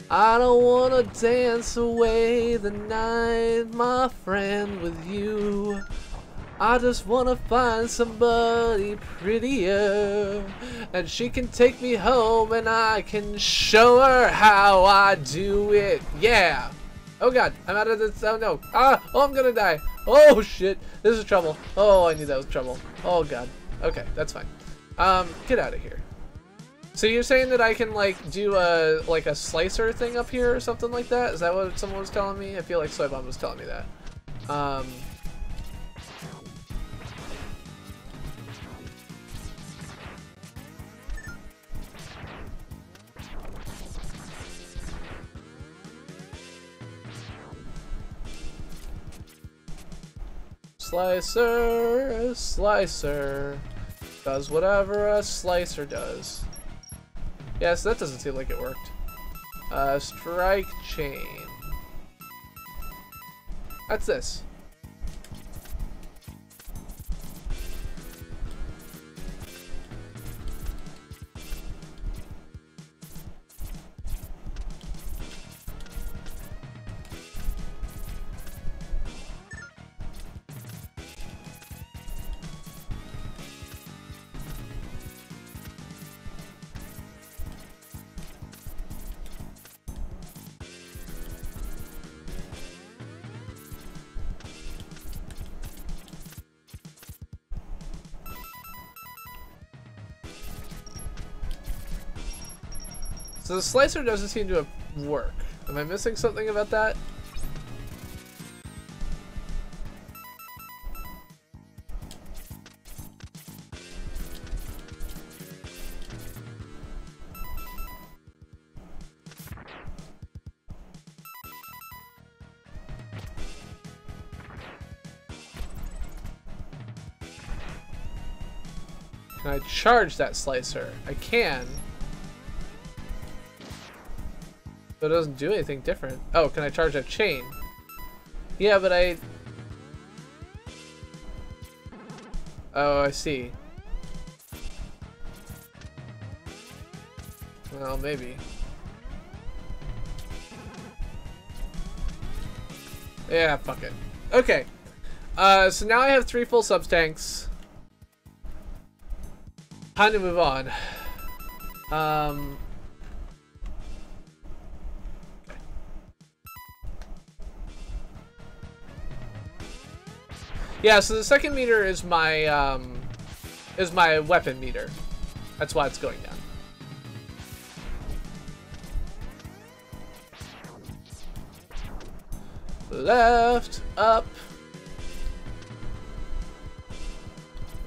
I don't want to dance away the night, my friend, with you. I just wanna find somebody prettier, and she can take me home and I can show her how I do it. Yeah. Oh god, I'm out of this. Oh no. Oh, I'm gonna die. Oh shit, this is trouble. Oh, I knew that was trouble. Oh god. Okay, that's fine. Get out of here. So you're saying that I can like do a slicer thing up here or something like that? Is that what someone was telling me? I feel like Soybomb was telling me that. Slicer does whatever a slicer does. Yes, that doesn't seem like it worked. Strike chain. That's this. So the slicer doesn't seem to work. Am I missing something about that? Can I charge that slicer? I can. But it doesn't do anything different. Oh, can I charge that chain? Yeah, but I... Oh, I see. Well, maybe. Yeah, fuck it. Okay. So now I have 3 full subs tanks. Time to move on. Yeah, so the second meter is my weapon meter. That's why it's going down. Left, up,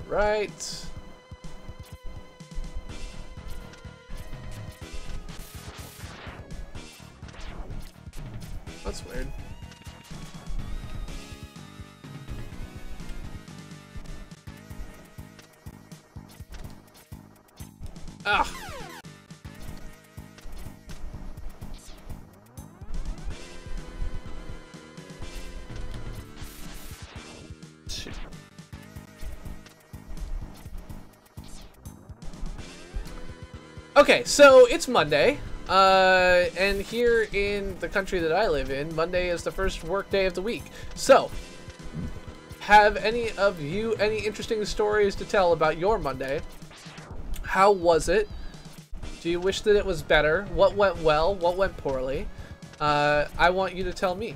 right. That's weird. Ah. Shoot. Okay, so it's Monday, and here in the country that I live in, Monday is the first work day of the week. So, have any of you any interesting stories to tell about your Monday? How was it? Do you wish that it was better? What went well? What went poorly? I want you to tell me.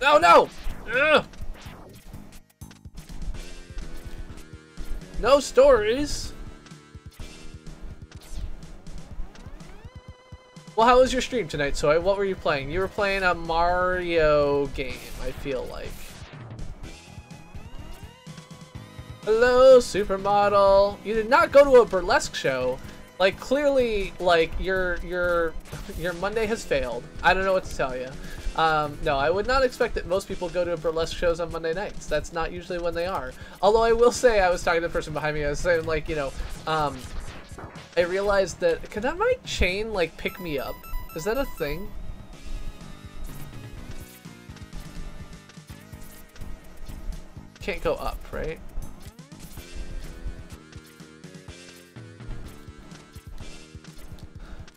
No, no! Ugh. No stories. Well, how was your stream tonight, Soy? What were you playing? You were playing a Mario game, I feel like. Hello, supermodel. You did not go to a burlesque show. Like, clearly, like, your Monday has failed. I don't know what to tell you. No, I would not expect that most people go to burlesque shows on Monday nights. That's not usually when they are. Although I will say, I was talking to the person behind me, I was saying, like, you know, I realized that, can that my chain, like, pick me up? Is that a thing? Can't go up, right?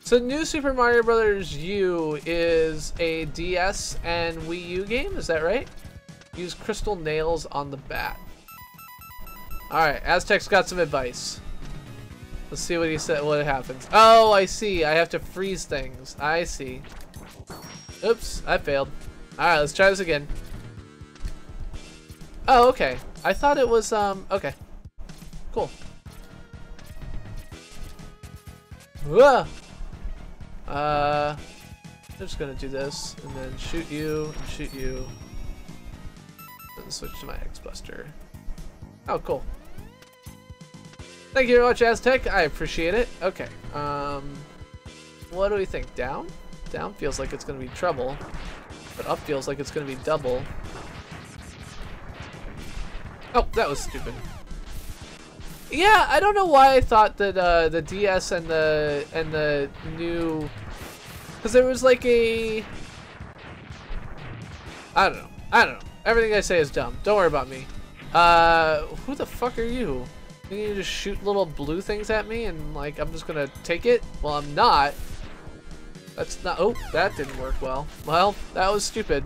So New Super Mario Bros. U is a DS and Wii U game, is that right? Use crystal nails on the bat. Alright, Aztec's got some advice. Let's see what he said, what happens. Oh, I see. I have to freeze things. I see. Oops, I failed. Alright, let's try this again. Oh, okay. I thought it was, okay. Cool. Whoa! I'm just gonna do this, and then shoot you, and shoot you. Then switch to my X-Buster. Oh, cool. Thank you very much, Aztec. I appreciate it. Okay. What do we think? Down? Down feels like it's going to be trouble, but up feels like it's going to be double. Oh, that was stupid. Yeah, I don't know why I thought that the DS and the new, because there was like a, I don't know. Everything I say is dumb. Don't worry about me. Who the fuck are you? You just shoot little blue things at me and like I'm just gonna take it? Well, I'm not. That's not. Oh, that didn't work well. Well, that was stupid.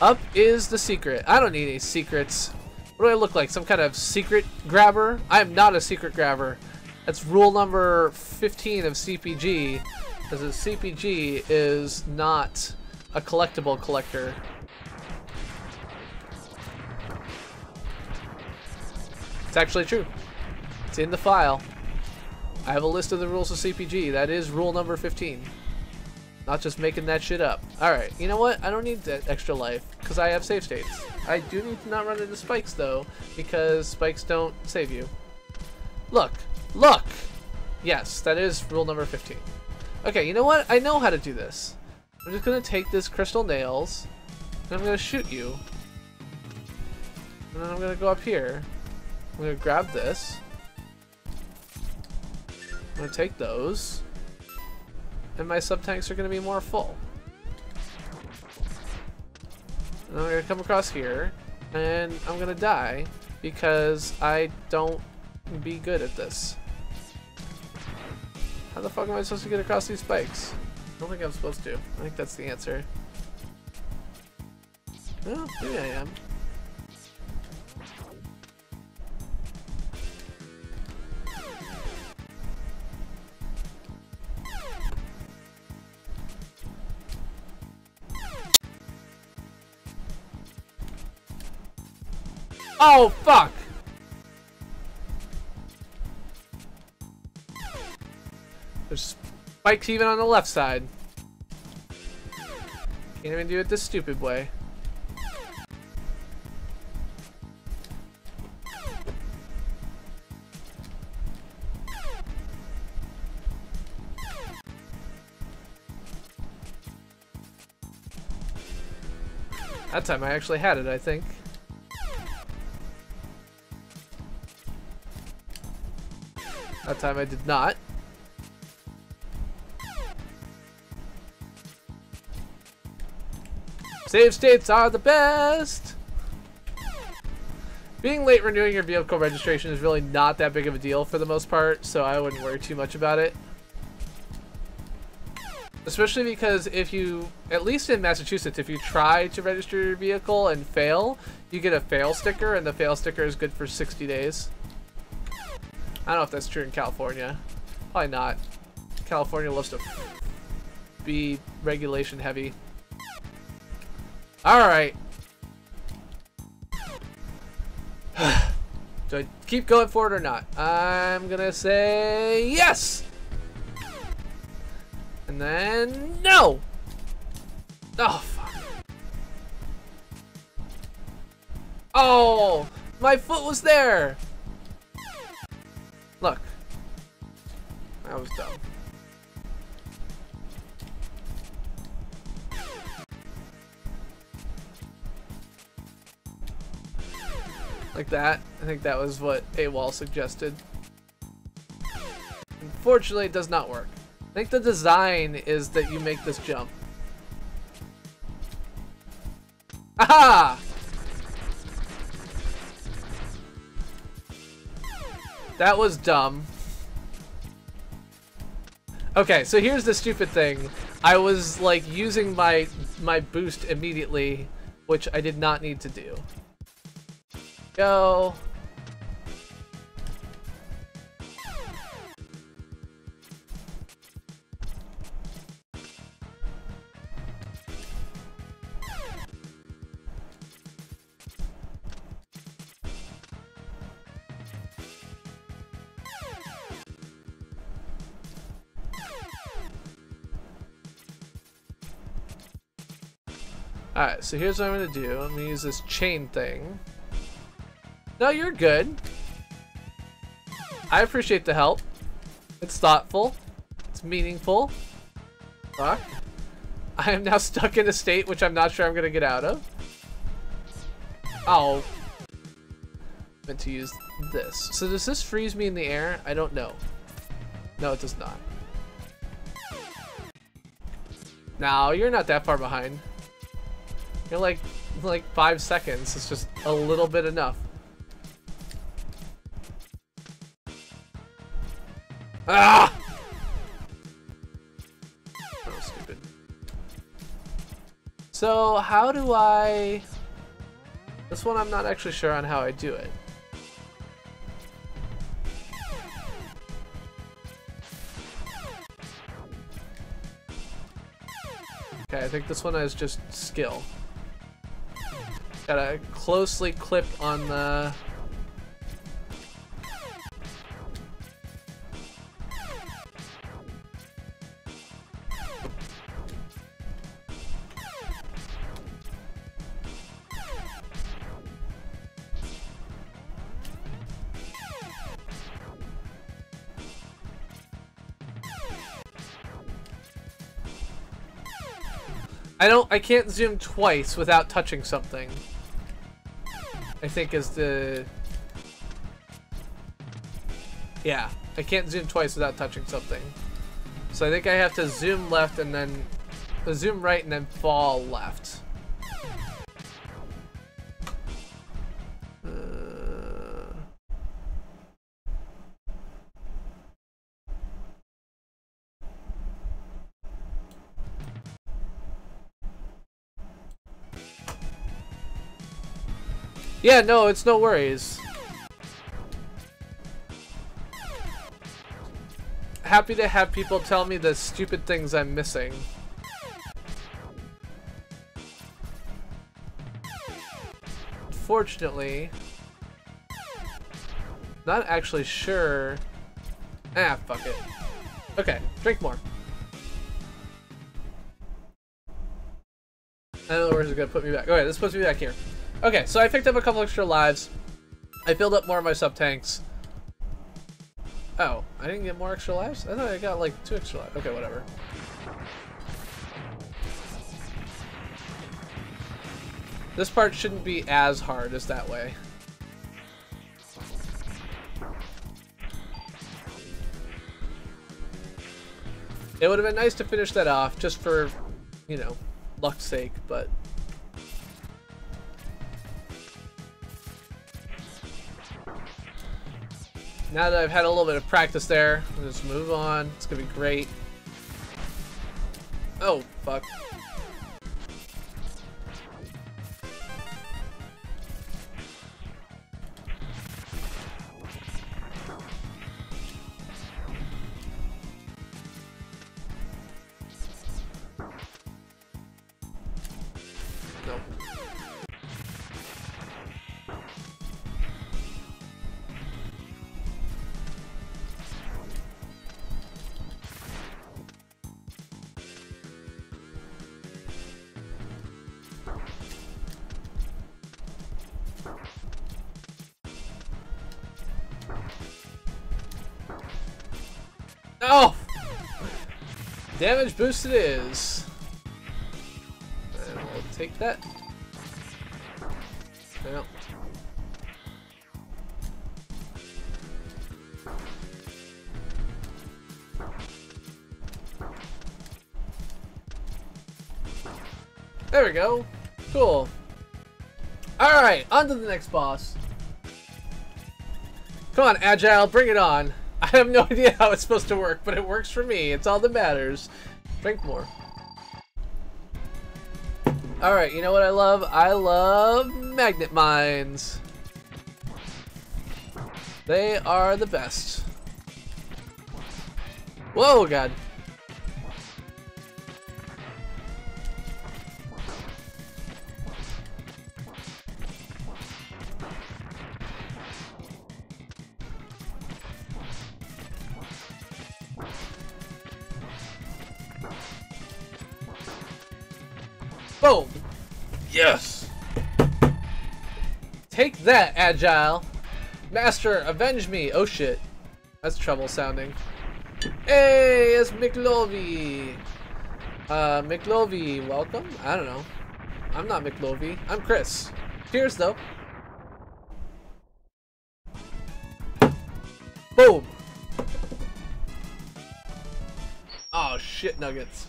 Up is the secret. I don't need any secrets. What do I look like? Some kind of secret grabber? I am not a secret grabber. That's rule number 15 of CPG. Because a CPG is not a collectible collector. It's actually true. It's in the file. I have a list of the rules of CPG. That is rule number 15. Not just making that shit up. Alright, you know what? I don't need that extra life because I have save states. I do need to not run into spikes though, because spikes don't save you. Look! Look! Yes, that is rule number 15. Okay, you know what? I know how to do this. I'm just gonna take this crystal nails, and I'm gonna shoot you. And then I'm gonna go up here. I'm gonna grab this. I'm gonna take those. And my sub-tanks are gonna be more full. And I'm gonna come across here, and I'm gonna die because I don't be good at this. How the fuck am I supposed to get across these spikes? I don't think I'm supposed to. I think that's the answer. Well, maybe I am. Oh, fuck! There's spikes even on the left side. Can't even do it this stupid way. That time I actually had it, I think. That time I did not. Save states are the best! Being late renewing your vehicle registration is really not that big of a deal for the most part, so I wouldn't worry too much about it. Especially because if you, at least in Massachusetts, if you try to register your vehicle and fail, you get a fail sticker, and the fail sticker is good for 60 days. I don't know if that's true in California. Probably not. California loves to be regulation heavy. Alright. Do I keep going for it or not? I'm gonna say yes! And then no! Oh, fuck. Oh! My foot was there! Look. That was dumb. Like that. I think that was what AWOL suggested. Unfortunately, it does not work. I think the design is that you make this jump. Aha! That was dumb. Okay, so here's the stupid thing. I was like using my boost immediately, which I did not need to do. Go. Alright, so here's what I'm gonna do. I'm gonna use this chain thing. No, you're good. I appreciate the help. It's thoughtful. It's meaningful. Fuck. I am now stuck in a state which I'm not sure I'm gonna get out of. Oh. Meant to use this. So does this freeze me in the air? I don't know. No, it does not. No, you're not that far behind. You're like 5 seconds. It's just a little bit enough. Ah! Oh, stupid. So how do I... This one I'm not actually sure on how I do it. Okay, I think this one is just skill. Gotta closely clip on the... I can't zoom twice without touching something. I think is the... Yeah, I can't zoom twice without touching something. So I think I have to zoom left and then... zoom right and then fall left. Yeah, no, it's no worries. Happy to have people tell me the stupid things I'm missing. Unfortunately, not actually sure. Ah, fuck it. Okay, drink more. I don't know where's it gonna put me back. Okay, this puts me back here. Okay, so I picked up a couple extra lives. I filled up more of my sub-tanks. Oh, I didn't get more extra lives? I thought I got like 2 extra lives. Okay, whatever. This part shouldn't be as hard as that way. It would have been nice to finish that off just for, you know, luck's sake, but... Now that I've had a little bit of practice there, I'll just move on. It's gonna be great. Oh, fuck. Nope. Oh! Damage boost it is. And we'll take that. Well. There we go. Cool. Alright, on to the next boss. Come on, Agile, bring it on. I have no idea how it's supposed to work, but it works for me. It's all that matters. Drink more. Alright, you know what I love? I love magnet mines. They are the best. Whoa, God. Boom! Yes! Take that, Agile! Master, avenge me! Oh shit. That's trouble sounding. Hey, it's McLovey. McLovey, welcome? I don't know. I'm not McLovey. I'm Chris. Cheers, though. Boom. Oh, shit nuggets.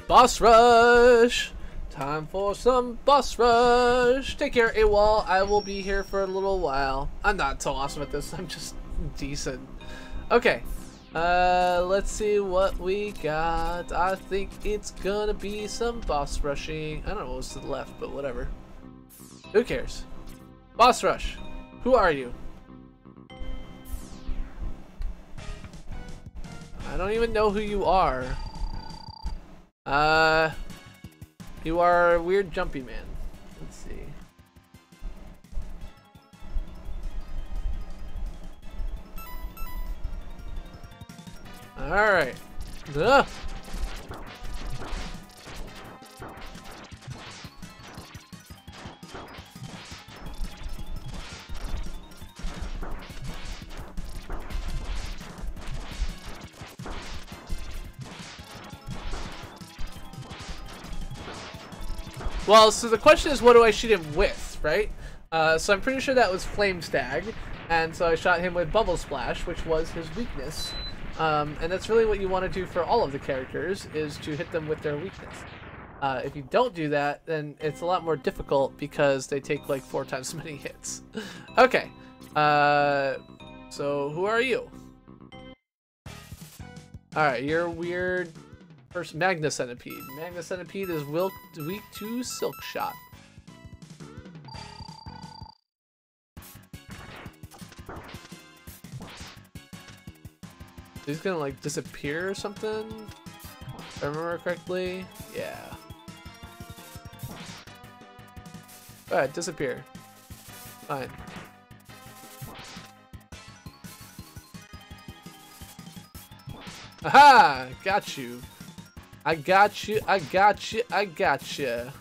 Boss rush. Time for some boss rush. Take care, AWOL. I will be here for a little while. I'm not so awesome at this. I'm just decent. Okay. Let's see what we got. I think it's gonna be some boss rushing. I don't know what's to the left, but whatever. Who cares? Boss rush. Who are you? I don't even know who you are. You are a weird jumpy man. Let's see. Alright. Ugh. Well, so the question is, what do I shoot him with, right? So I'm pretty sure that was Flame Stag, and so I shot him with Bubble Splash, which was his weakness. And that's really what you want to do for all of the characters, is to hit them with their weakness. If you don't do that, then it's a lot more difficult because they take like 4 times as many hits. Okay, so who are you? Alright, you're weird. First, Magna Centipede. Magna Centipede is weak to Silk Shot. He's gonna like disappear or something? If I remember correctly. Yeah. Alright, disappear. Fine. Aha! Got you. I got you, I got you, I got you.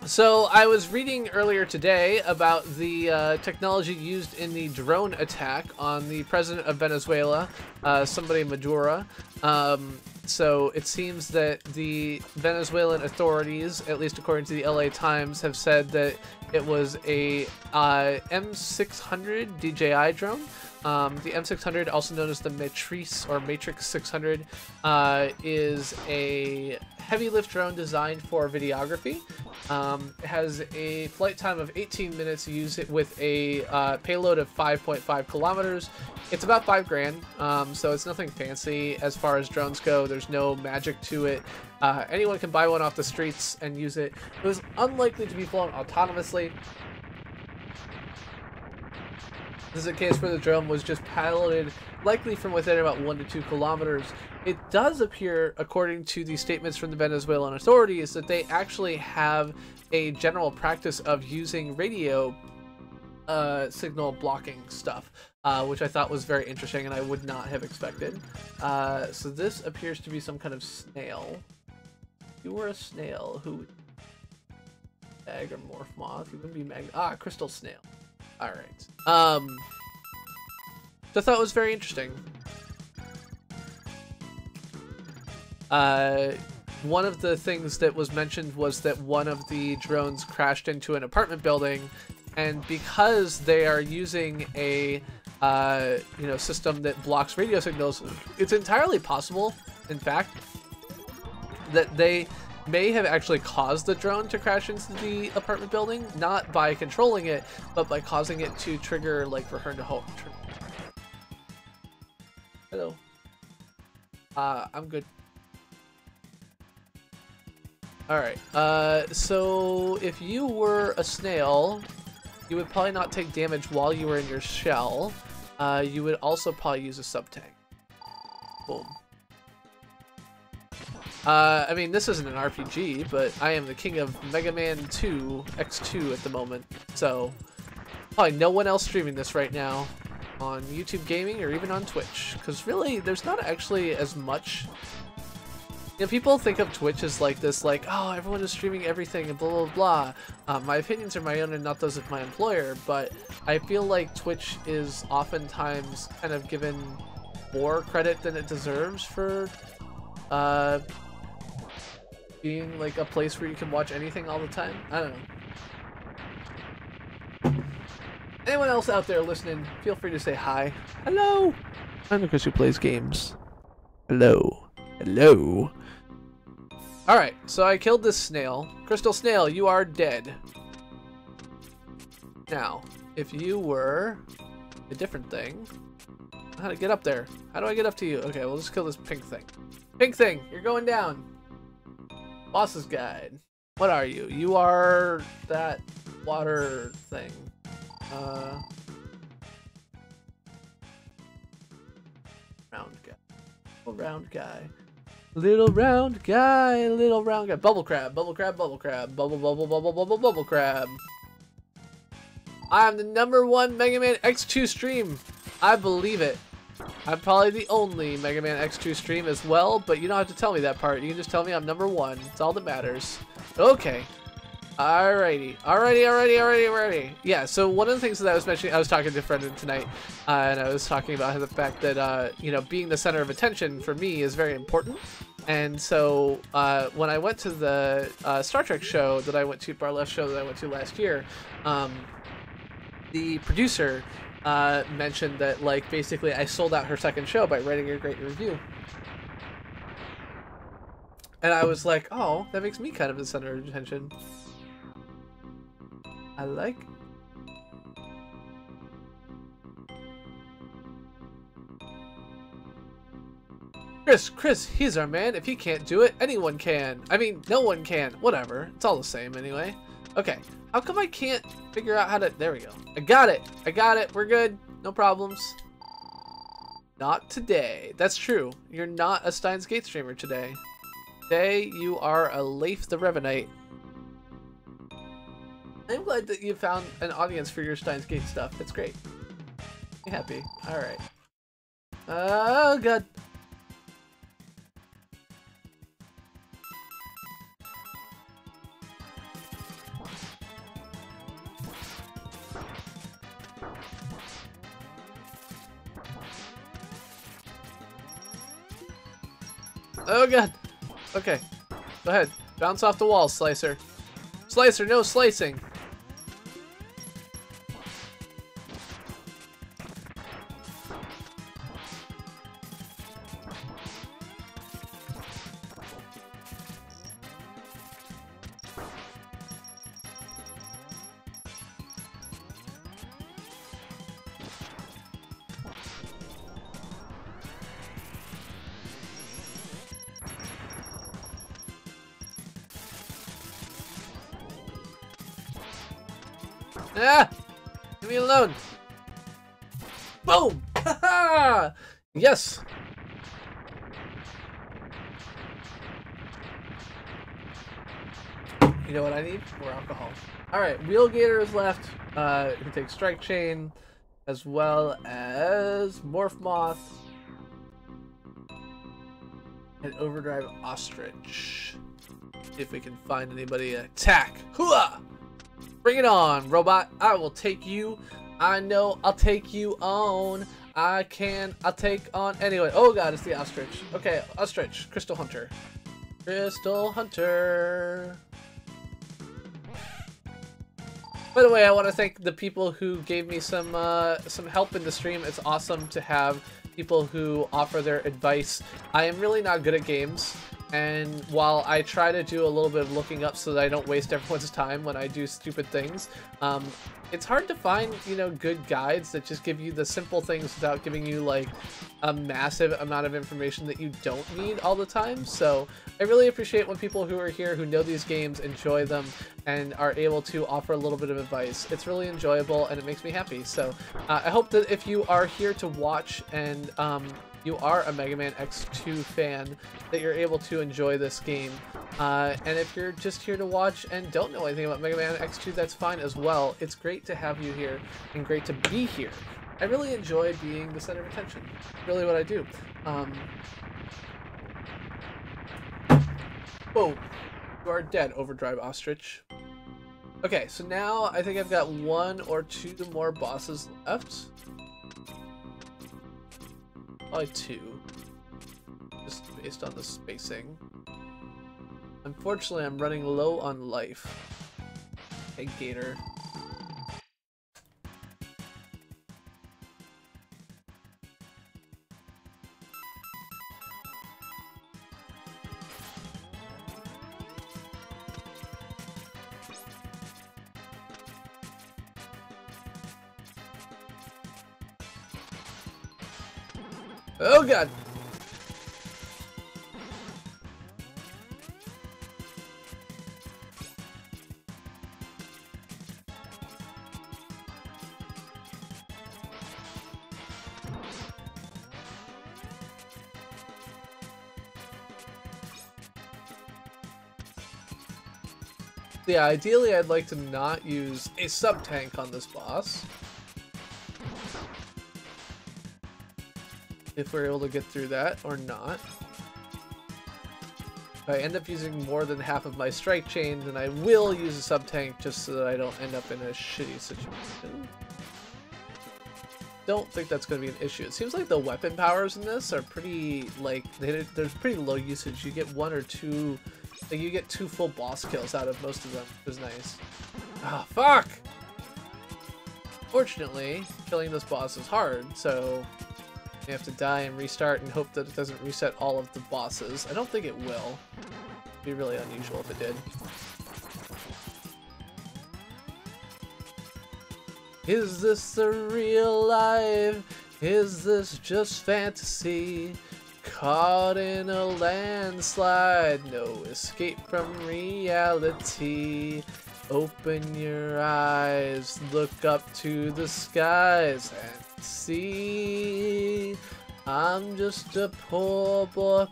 So I was reading earlier today about the technology used in the drone attack on the president of Venezuela, somebody Maduro. So it seems that the Venezuelan authorities, at least according to the LA Times, have said that it was a M600 DJI drone. The M600, also known as the Matrice or Matrix 600, is a heavy lift drone designed for videography. It has a flight time of 18 minutes. You use it with a payload of 5.5 kilometers. It's about $5,000, so it's nothing fancy as far as drones go. There's no magic to it. Anyone can buy one off the streets and use it. It was unlikely to be flown autonomously. This is a case where the drone was just piloted likely from within about 1 to 2 kilometers. It does appear, according to the statements from the Venezuelan authorities, that they actually have a general practice of using radio signal blocking stuff, which I thought was very interesting and I would not have expected. So this appears to be some kind of snail. If you were a snail, who would... Egg or morph moth? You wouldn't be crystal snail. Alright. So I thought it was very interesting. One of the things that was mentioned was that one of the drones crashed into an apartment building, and because they are using a system that blocks radio signals, it's entirely possible, in fact, that they may have actually caused the drone to crash into the apartment building, not by controlling it, but by causing it to trigger like return to home. Hello. I'm good. Alright, so if you were a snail, you would probably not take damage while you were in your shell. You would also probably use a sub-tank. Boom. I mean, this isn't an RPG, but I am the king of Mega Man 2 X2 at the moment, so probably no one else streaming this right now. on YouTube Gaming or even on Twitch, because really there's not actually as much. You know, people think of Twitch as like this, like, oh, everyone is streaming everything and blah blah blah. My opinions are my own and not those of my employer, but I feel like Twitch is oftentimes kind of given more credit than it deserves for being like a place where you can watch anything all the time. I don't know. Anyone else out there listening, feel free to say hi. Hello! I'm the Chris who plays games. Hello. Hello. Alright, so I killed this snail. Crystal Snail, you are dead. Now, if you were a different thing, how to get up there? How do I get up to you? Okay, we'll just kill this pink thing. Pink thing, you're going down. Boss's guide. What are you? You are that water thing. Round guy. Little round guy. Little round guy. Little round guy. Bubble crab. Bubble crab. Bubble crab. Bubble bubble bubble bubble bubble crab. I'm the #1 Mega Man X2 stream. I believe it. I'm probably the only Mega Man X2 stream as well, but you don't have to tell me that part. You can just tell me I'm #1. It's all that matters. Okay. Alrighty. Yeah, so one of the things that I was mentioning, I was talking to a friend tonight, and I was talking about the fact that, you know, being the center of attention for me is very important. And so when I went to the Star Trek show that I went to, Bar-Left show that I went to last year, the producer mentioned that, like, basically I sold out her second show by writing a great review. And I was like, oh, that makes me kind of the center of attention. I like. Chris, he's our man. If he can't do it, anyone can. I mean, no one can. Whatever. It's all the same anyway. Okay. How come I can't figure out how to... There we go. I got it. We're good. No problems. Not today. That's true. You're not a Steins Gate streamer today. Today, you are a Leif the Revenite. I'm glad that you found an audience for your Steins Gate stuff. It's great. I'm happy. Alright. Oh, God. Oh, God. Okay. Go ahead. Bounce off the wall, Slicer. Slicer, no slicing. Ah! Leave me alone! Boom! Ha-ha! Yes! You know what I need? More alcohol. Alright, Wheelgator is left. You can take Strike Chain, as well as Morph Moth. And Overdrive Ostrich. See if we can find anybody to attack. Hooah! Bring it on, robot. I will take you. I know I'll take you on. I'll take on anyone. Oh, God, it's the Ostrich. Okay, Ostrich. Crystal Hunter. Crystal Hunter. By the way, I want to thank the people who gave me some help in the stream. It's awesome to have people who offer their advice. I am really not good at games. And while I try to do a little bit of looking up so that I don't waste everyone's time when I do stupid things, it's hard to find, you know, good guides that just give you the simple things without giving you, like, a massive amount of information that you don't need all the time. So I really appreciate when people who are here who know these games enjoy them and are able to offer a little bit of advice. It's really enjoyable and it makes me happy. So I hope that if you are here to watch and you are a Mega Man X2 fan, that you're able to enjoy this game. And if you're just here to watch and don't know anything about Mega Man X2, that's fine as well. It's great to have you here and great to be here. I really enjoy being the center of attention. Really what I do. Whoa. You are dead, Overdrive Ostrich. Okay, so now I think I've got 1 or 2 more bosses left. Probably 2. Just based on the spacing. Unfortunately, I'm running low on life. Hey, Gator. Oh god! Yeah, ideally I'd like to not use a sub-tank on this boss. If we're able to get through that, or not. If I end up using more than half of my strike chain, then I will use a sub-tank just so that I don't end up in a shitty situation. Don't think that's going to be an issue. It seems like the weapon powers in this are pretty, like, there's pretty low usage. You get 1 or 2, like, you get 2 full boss kills out of most of them, which is nice. Ah, fuck! Fortunately, killing this boss is hard, so you have to die and restart and hope that it doesn't reset all of the bosses. I don't think it will. It'd be really unusual if it did. Is this the real life? Is this just fantasy? Caught in a landslide, no escape from reality. Open your eyes, look up to the skies and see. I'm just a poor boy,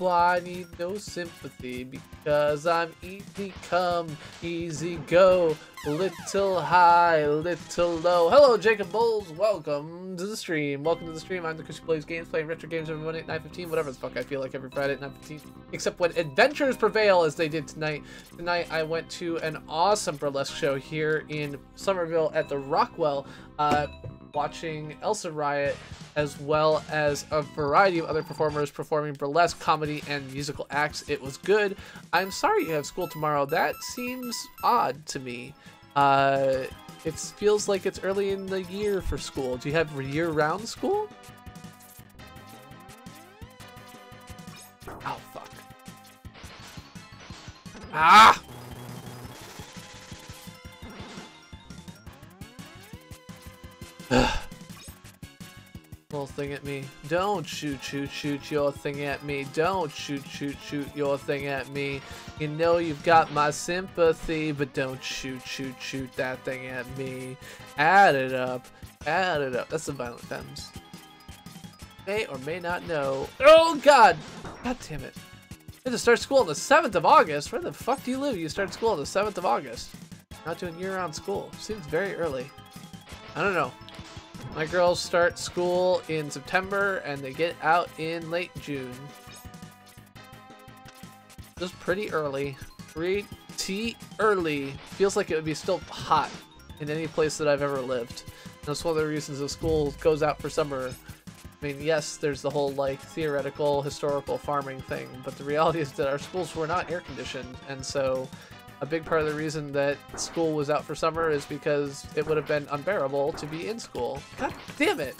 I need no sympathy because I'm easy come, easy go, little high, little low. Hello, Jacob Bowles, welcome to the stream. Welcome to the stream. I'm the Chris who plays games, playing retro games every Monday at 9:15, whatever the fuck I feel like every Friday at 9:15, except when adventures prevail as they did tonight. Tonight I went to an awesome burlesque show here in Somerville at the Rockwell, watching Elsa Riot, as well as a variety of other performers performing burlesque, comedy, and musical acts. It was good. I'm sorry you have school tomorrow. That seems odd to me. It feels like it's early in the year for school. Do you have year-round school? Oh, fuck. Ah! Little thing at me. Don't shoot your thing at me. Don't shoot your thing at me. You know you've got my sympathy, but don't shoot that thing at me. Add it up. That's the violent femmes. May or may not know. Oh god! God damn it. You have to start school on the 7th of August? Where the fuck do you live? You start school on the 7th of August. Not doing year-round school. Seems very early. I don't know. My girls start school in September and they get out in late June. Just pretty early. Pretty early. Feels like it would be still hot in any place that I've ever lived. And that's one of the reasons the school goes out for summer. I mean, yes, there's the whole, like, theoretical, historical farming thing, but the reality is that our schools were not air-conditioned, and so a big part of the reason that school was out for summer is because it would have been unbearable to be in school. God damn it!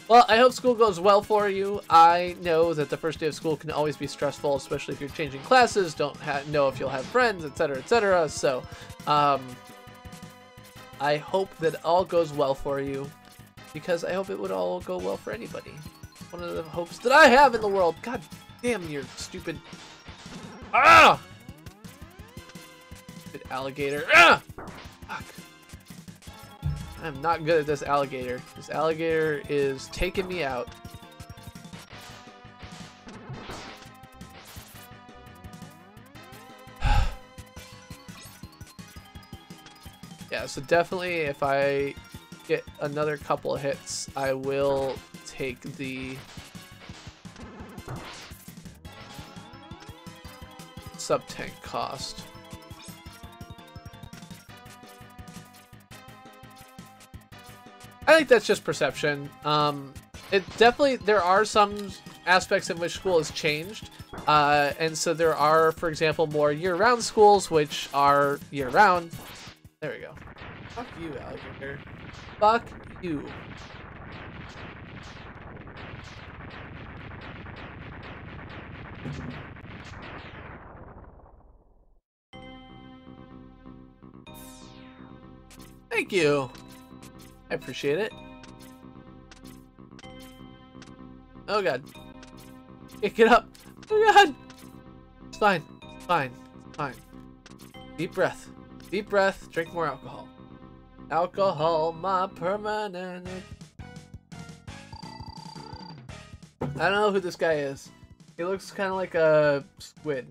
Well, I hope school goes well for you. I know that the first day of school can always be stressful, especially if you're changing classes, don't know if you'll have friends, etc., etc. So, I hope that it all goes well for you, because I hope it would all go well for anybody. One of the hopes that I have in the world. God damn, you're stupid. Ah! Stupid alligator. Ah! Fuck. I'm not good at this alligator. This alligator is taking me out. Yeah, so definitely if I get another couple of hits, I will take the sub-tank cost. I think that's just perception. It definitely, there are some aspects in which school has changed. And so there are, for example, more year-round schools, which are year-round. There we go. Fuck you, alligator. Fuck you. Thank you. I appreciate it. Oh god. Pick it up. Oh god. It's fine. It's fine. It's fine. Deep breath. Deep breath. Drink more alcohol. Alcohol, my permanent. I don't know who this guy is. He looks kind of like a squid.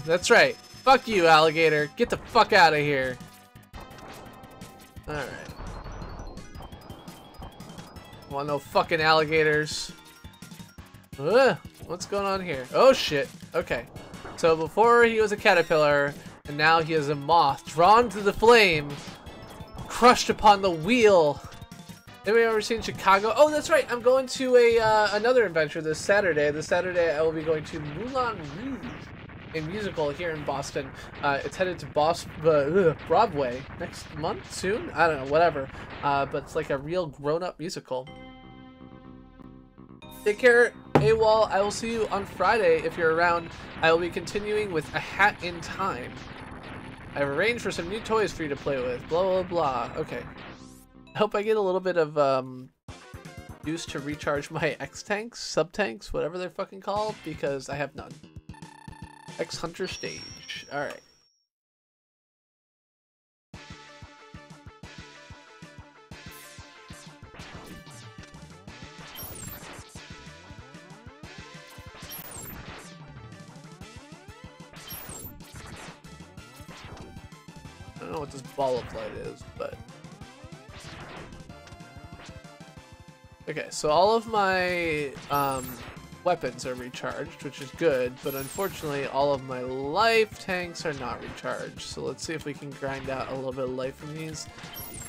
That's right. Fuck you, alligator. Get the fuck out of here. Alright. Want no fucking alligators. Ugh, what's going on here? Oh shit. Okay. So before he was a caterpillar, and now he is a moth drawn to the flame, crushed upon the wheel. Anybody ever seen Chicago? Oh, that's right. I'm going to another adventure this Saturday. This Saturday I will be going to Moulin Rouge, a musical here in Boston. It's headed to Broadway next month, soon? I don't know, whatever. But it's like a real grown-up musical. Take care, AWOL. I will see you on Friday if you're around. I will be continuing with A Hat in Time. I've arranged for some new toys for you to play with. Blah, blah, blah. Okay. I hope I get a little bit of use to recharge my X-Tanks, sub-tanks, whatever they're fucking called, because I have none. X-Hunter stage. Alright. I don't know what this ball of light is, but... Okay, so all of my weapons are recharged, which is good, but unfortunately all of my life tanks are not recharged. So let's see if we can grind out a little bit of life from these.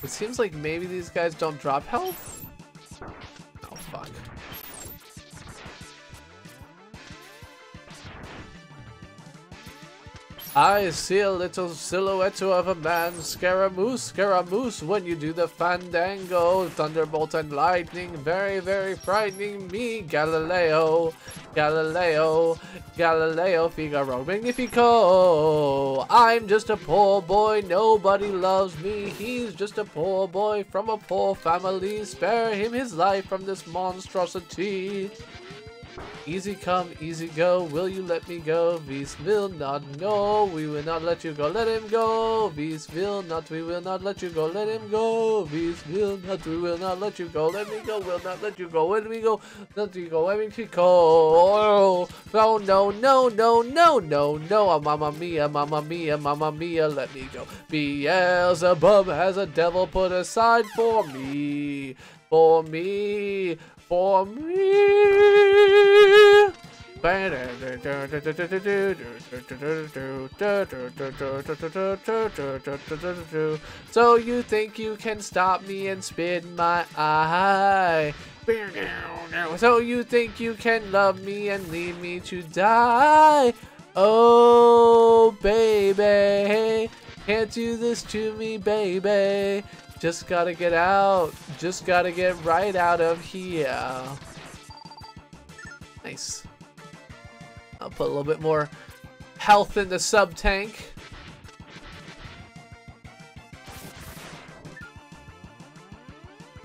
It seems like maybe these guys don't drop health. Oh, fuck. I see a little silhouette of a man, Scaramouche, Scaramouche, when you do the fandango, thunderbolt and lightning, very, very frightening me, Galileo, Galileo, Galileo, Figaro, Magnifico. I'm just a poor boy, nobody loves me, he's just a poor boy from a poor family, spare him his life from this monstrosity. Easy come, easy go, will you let me go? Vis will not, no, we will not let you go, let him go. Vis will not, we will not let you go, let him go. Vis will not, we will not let you go, let me go, will not let you go, let me go, let you go, let me go. Oh, no, no, no, no, no, no, no, mamma mia, mamma mia, mamma mia, let me go. Beelzebub has a devil put aside for me, for me. For me. So you think you can stop me and spin my eye? So you think you can love me and leave me to die? Oh, baby, can't do this to me, baby. Just gotta get out. Just gotta get right out of here. Nice. I'll put a little bit more health in the sub tank.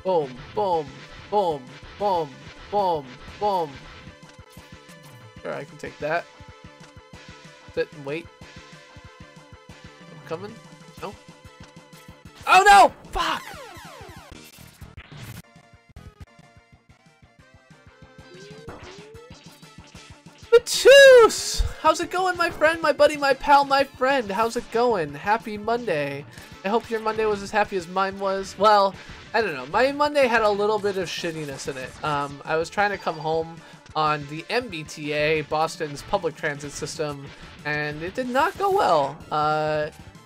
Boom, boom, boom, boom, boom, boom. Sure, I can take that. Sit and wait. I'm coming. No. Oh no! Fuck! Matus! How's it going, my friend, my buddy, my pal, my friend? How's it going? Happy Monday. I hope your Monday was as happy as mine was. Well, I don't know. My Monday had a little bit of shittiness in it. I was trying to come home on the MBTA, Boston's public transit system, and it did not go well.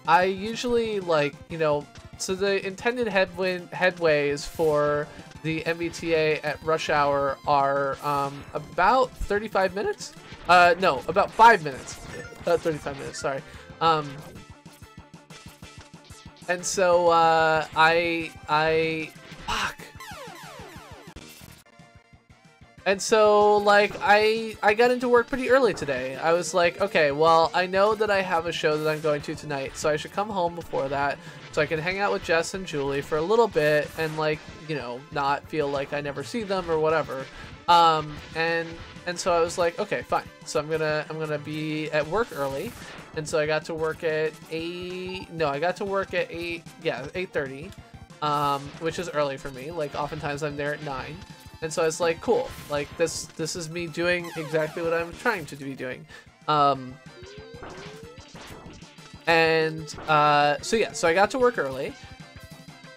I usually, like, you know, so the intended headways for the MBTA at rush hour are about 35 minutes. No, about 5 minutes. 35 minutes, sorry. And so fuck. And so, like, I got into work pretty early today. I was like, okay, well, I know that I have a show that I'm going to tonight, so I should come home before that so I can hang out with Jess and Julie for a little bit and, like, you know, not feel like I never see them or whatever. And so I was like, okay, fine. So I'm gonna be at work early, and so I got to work at 8:30, which is early for me. Like, oftentimes I'm there at 9. And so I was like, cool, like this is me doing exactly what I'm trying to be doing. So yeah, so I got to work early,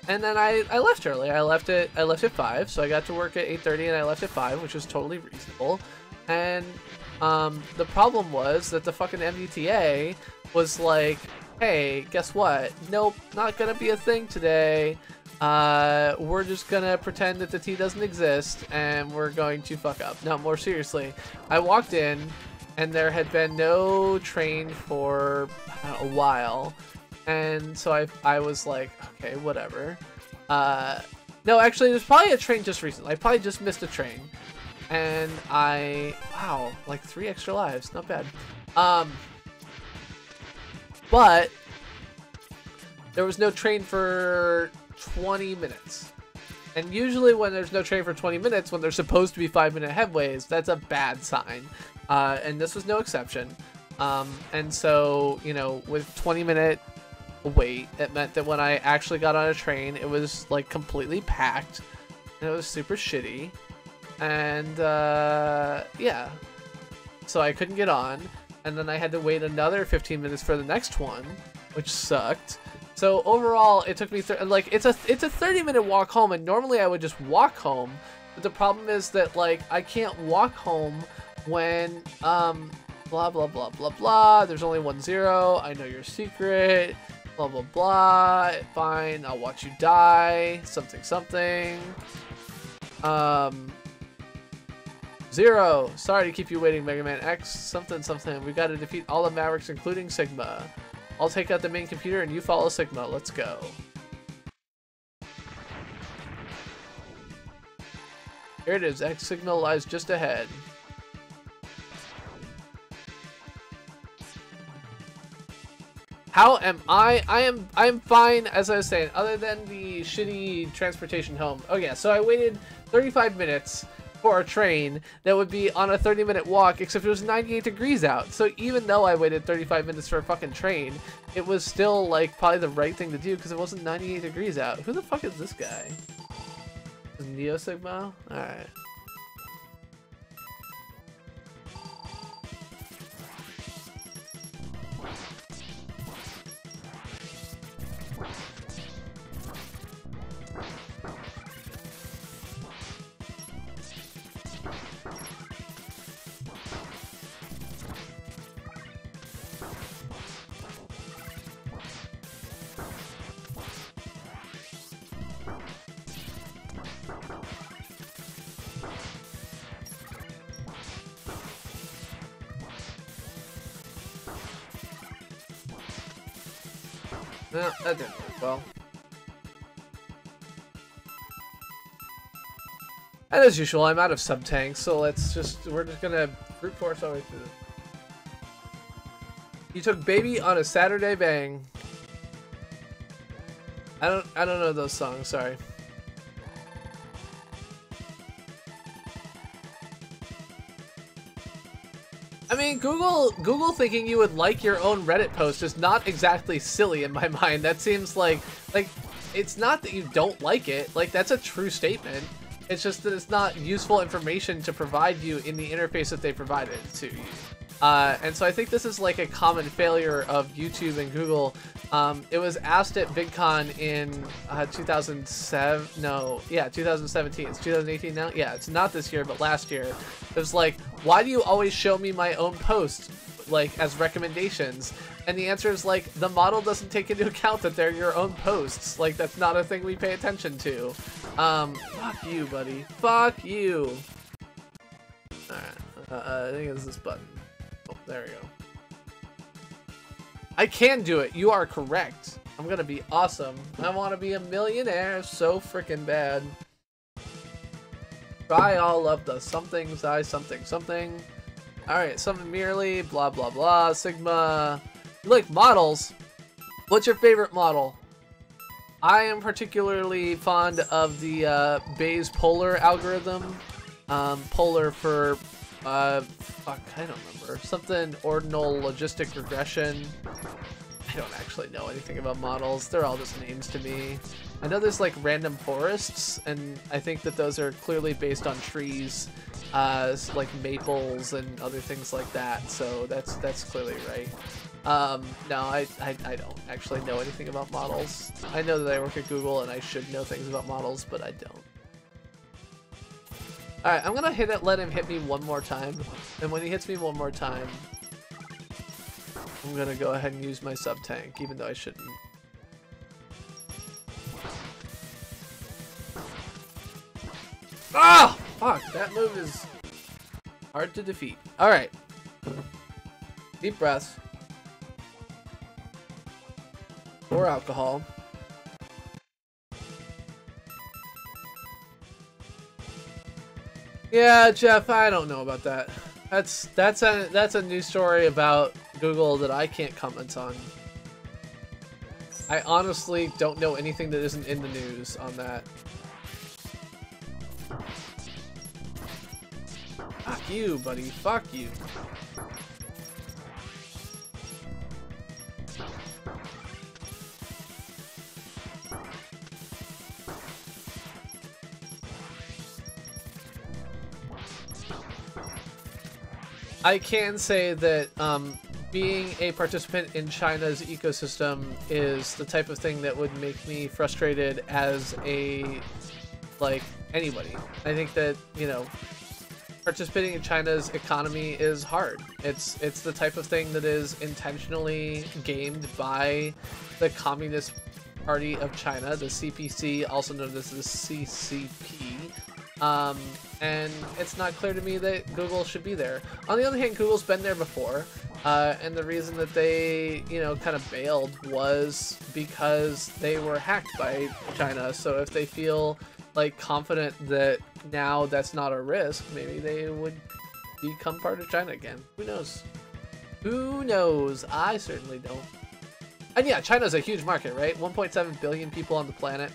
and then I left early. I left at 5, so I got to work at 8:30 and I left at 5, which was totally reasonable. And the problem was that the fucking MBTA was like, hey, guess what? Nope, not gonna be a thing today. We're just gonna pretend that the T doesn't exist, and we're going to fuck up. No, more seriously, I walked in, and there had been no train for a while, and so I was like, okay, whatever. No, actually, there's probably a train just recently. I probably just missed a train, and wow, like 3 extra lives, not bad. But there was no train for 20 minutes. And usually when there's no train for 20 minutes, when there's supposed to be 5-minute headways, that's a bad sign. And this was no exception. And so, you know, with 20-minute wait, it meant that when I actually got on a train, it was like completely packed, and it was super shitty. And yeah, so I couldn't get on, and then I had to wait another 15 minutes for the next one, which sucked. So overall, it took me like it's a 30-minute walk home, and normally I would just walk home, but the problem is that, like, I can't walk home when blah blah blah blah blah. There's only 1 0. I know your secret. Blah blah blah. Fine, I'll watch you die. Something something. 0. Sorry to keep you waiting, Mega Man X. Something something. We got to defeat all the Mavericks, including Sigma. I'll take out the main computer and you follow Sigma. Let's go. Here it is. X Sigma lies just ahead. How am I? I am fine, as I was saying, other than the shitty transportation home. Oh yeah, so I waited 35 minutes for a train that would be on a 30-minute walk, except it was 98 degrees out. So even though I waited 35 minutes for a fucking train, it was still, like, probably the right thing to do because it wasn't 98 degrees out. Who the fuck is this guy? Is Neo Sigma? Alright. No, that didn't work well. And as usual, I'm out of sub-tanks, so we're just gonna brute force our way through this. You took Baby on a Saturday Bang. I don't know those songs, sorry. I mean, Google thinking you would like your own Reddit post is not exactly silly in my mind. That seems like it's not that you don't like it. Like, that's a true statement. It's just that it's not useful information to provide you in the interface that they provided to you. And so I think this is like a common failure of YouTube and Google. It was asked at VidCon in 2007. No, yeah, 2017. It's 2018 now. Yeah, it's not this year, but last year. It was like, why do you always show me my own posts, like, as recommendations? And the answer is like, the model doesn't take into account that they're your own posts. Like, that's not a thing we pay attention to. Fuck you, buddy. Fuck you. Alright, I think it's this button. Oh, there we go. I can do it. You are correct. I'm gonna be awesome. I want to be a millionaire so freaking bad. Try all of the somethings, something. Alright, something merely, blah, blah, blah, Sigma. You like models? What's your favorite model? I am particularly fond of the Bayes polar algorithm. Polar for, fuck, I don't remember. Something ordinal logistic regression. I don't actually know anything about models. They're all just names to me. I know there's like random forests, and I think that those are clearly based on trees, like maples and other things like that. So that's clearly right. No, I don't actually know anything about models. I know that I work at Google and I should know things about models, but I don't. Alright, I'm gonna let him hit me one more time. And when he hits me one more time, I'm gonna go ahead and use my sub-tank, even though I shouldn't. Ah! Fuck, that move is hard to defeat. Alright. Deep breaths. Or alcohol. Yeah, Jeff, I don't know about that. That's a news story about Google that I can't comment on. I honestly don't know anything that isn't in the news on that. Fuck you, buddy. Fuck you. I can say that being a participant in China's ecosystem is the type of thing that would make me frustrated as anybody. I think that, you know, participating in China's economy is hard. It's the type of thing that is intentionally gamed by the Communist Party of China, the CPC, also known as the CCP. And it's not clear to me that Google should be there. On the other hand, Google's been there before, and the reason that they, you know, kind of bailed was because they were hacked by China. So if they feel like confident that now that's not a risk, maybe they would become part of China again. Who knows? Who knows? I certainly don't. And yeah, China's a huge market, right? 1.7 billion people on the planet.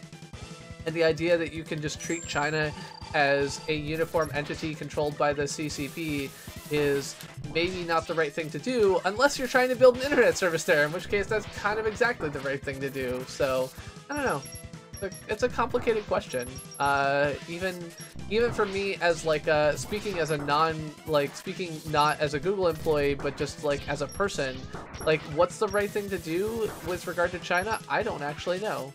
And the idea that you can just treat China as a uniform entity controlled by the CCP is maybe not the right thing to do unless you're trying to build an internet service there, in which case that's kind of exactly the right thing to do. So, I don't know. It's a complicated question. Even for me as speaking as a speaking not as a Google employee, but just like as a person, like what's the right thing to do with regard to China? I don't actually know.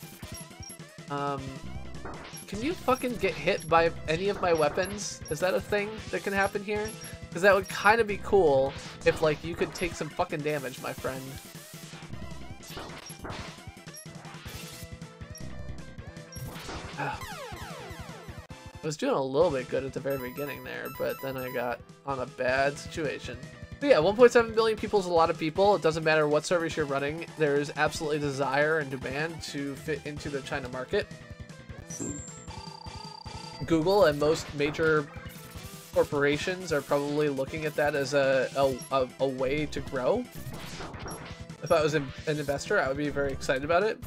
Can you fucking get hit by any of my weapons? Is that a thing that can happen here? Because that would kind of be cool if, like, you could take some fucking damage, my friend. I was doing a little bit good at the very beginning there, but then I got on a bad situation. But yeah, 1.7 billion people is a lot of people. It doesn't matter what service you're running. There's absolutely desire and demand to fit into the China market. Google and most major corporations are probably looking at that as a way to grow. If I was an investor, I would be very excited about it.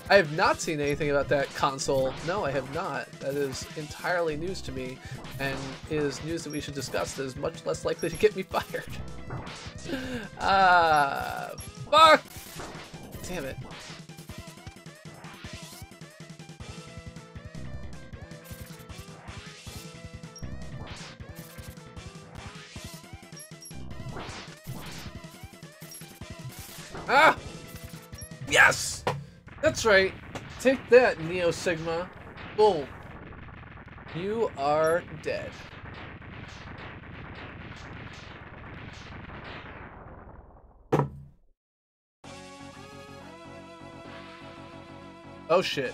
I have not seen anything about that console. No, I have not. That is entirely news to me, and is news that we should discuss that is much less likely to get me fired. Fuck! Damn it. Ah! Yes! That's right. Take that, Neo Sigma. Boom. You are dead. Oh shit.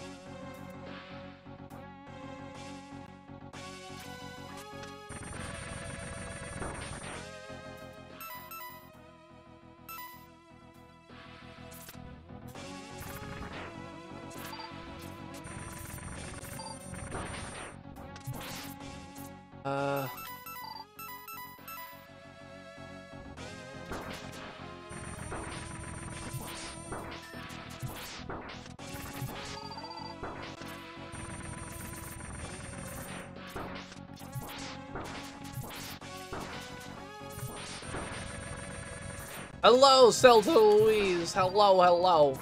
Hello, Celta Louise. Hello, hello.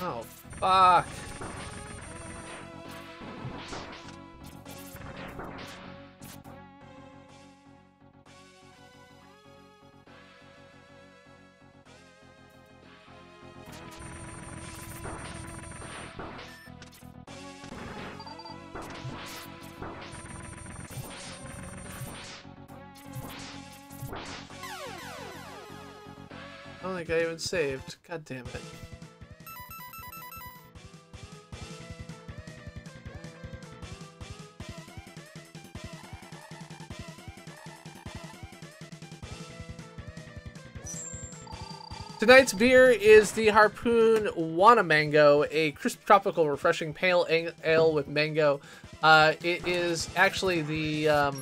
Oh, fuck. I don't think I even saved. God damn it. Tonight's beer is the Harpoon Wana Mango, a crisp, tropical, refreshing pale ale with mango. It is actually the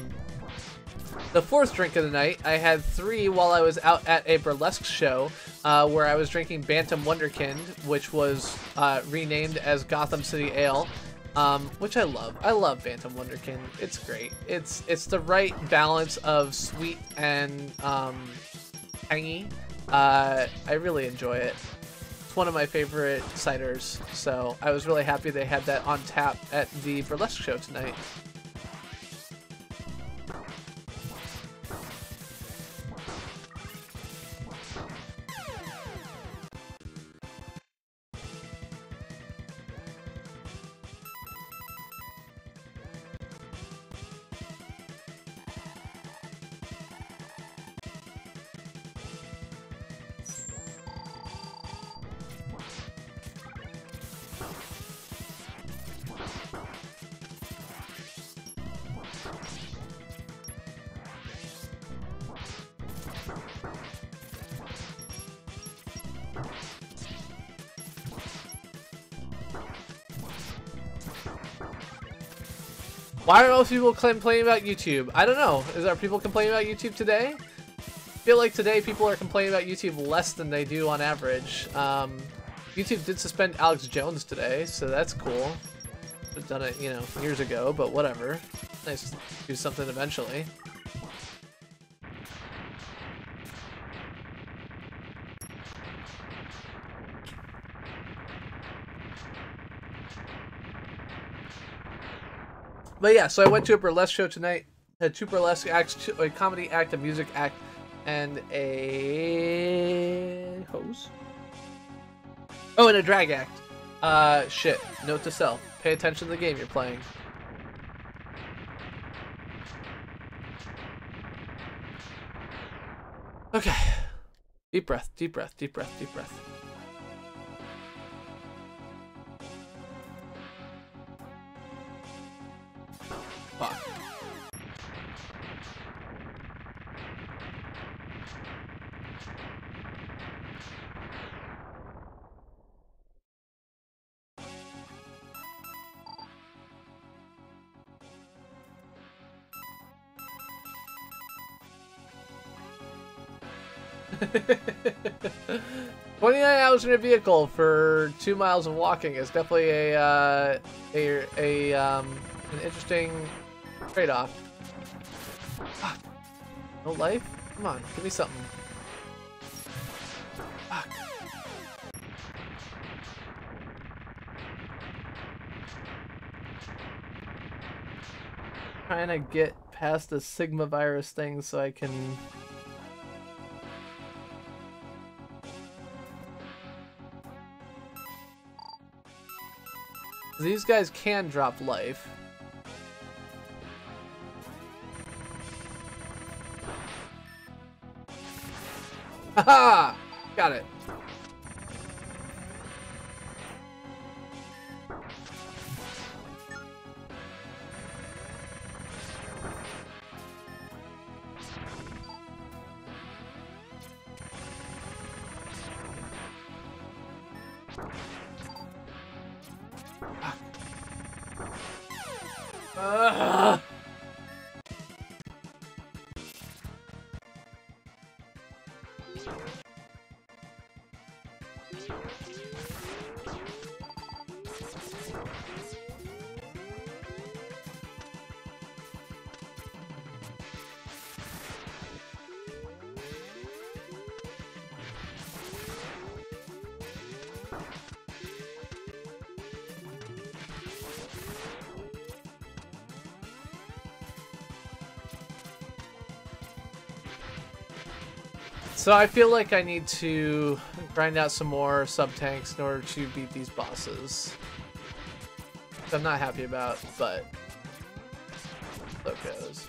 fourth drink of the night. I had 3 while I was out at a burlesque show where I was drinking Bantam Wonderkind, which was renamed as Gotham City Ale, which I love. I love Bantam Wonderkind. It's great. It's the right balance of sweet and tangy. I really enjoy it. It's one of my favorite ciders, so I was really happy they had that on tap at the burlesque show tonight. Why are most people complaining about YouTube? I don't know. Are people complaining about YouTube today? I feel like today people are complaining about YouTube less than they do on average. YouTube did suspend Alex Jones today, so that's cool. Should have done it, you know, years ago, but whatever. Nice to do something eventually. But yeah, so I went to a burlesque show tonight. Had 2 burlesque acts, a comedy act, a music act, and a hose. Oh, and a drag act. Shit. Note to self: pay attention to the game you're playing. Okay. Deep breath. Deep breath. Deep breath. Deep breath. Fuck. $29 in a vehicle for 2 miles of walking is definitely an interesting trade-off. Fuck. No life? Come on, give me something. Fuck. Trying to get past the Sigma virus thing so I can... These guys can drop life. Haha! Got it. So I feel like I need to grind out some more sub-tanks in order to beat these bosses. Which I'm not happy about, but so it goes.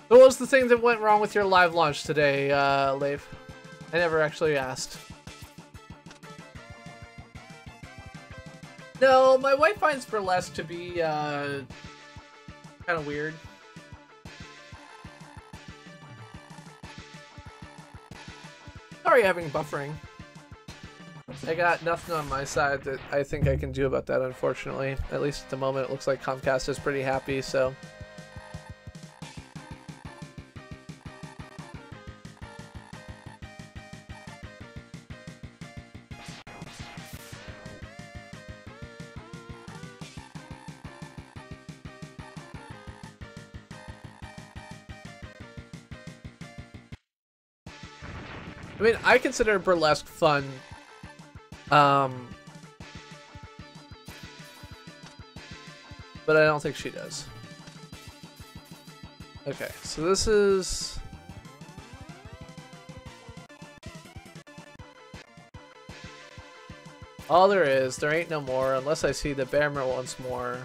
What was the thing that went wrong with your live launch today, Leif? I never actually asked. No, my wife finds burlesque to be kind of weird. Sorry, having buffering. I got nothing on my side that I think I can do about that, unfortunately. At least at the moment, it looks like Comcast is pretty happy, so... I mean, I consider burlesque fun. But I don't think she does. Okay, so this is... all there is. There ain't no more, unless I see the Bearmer once more.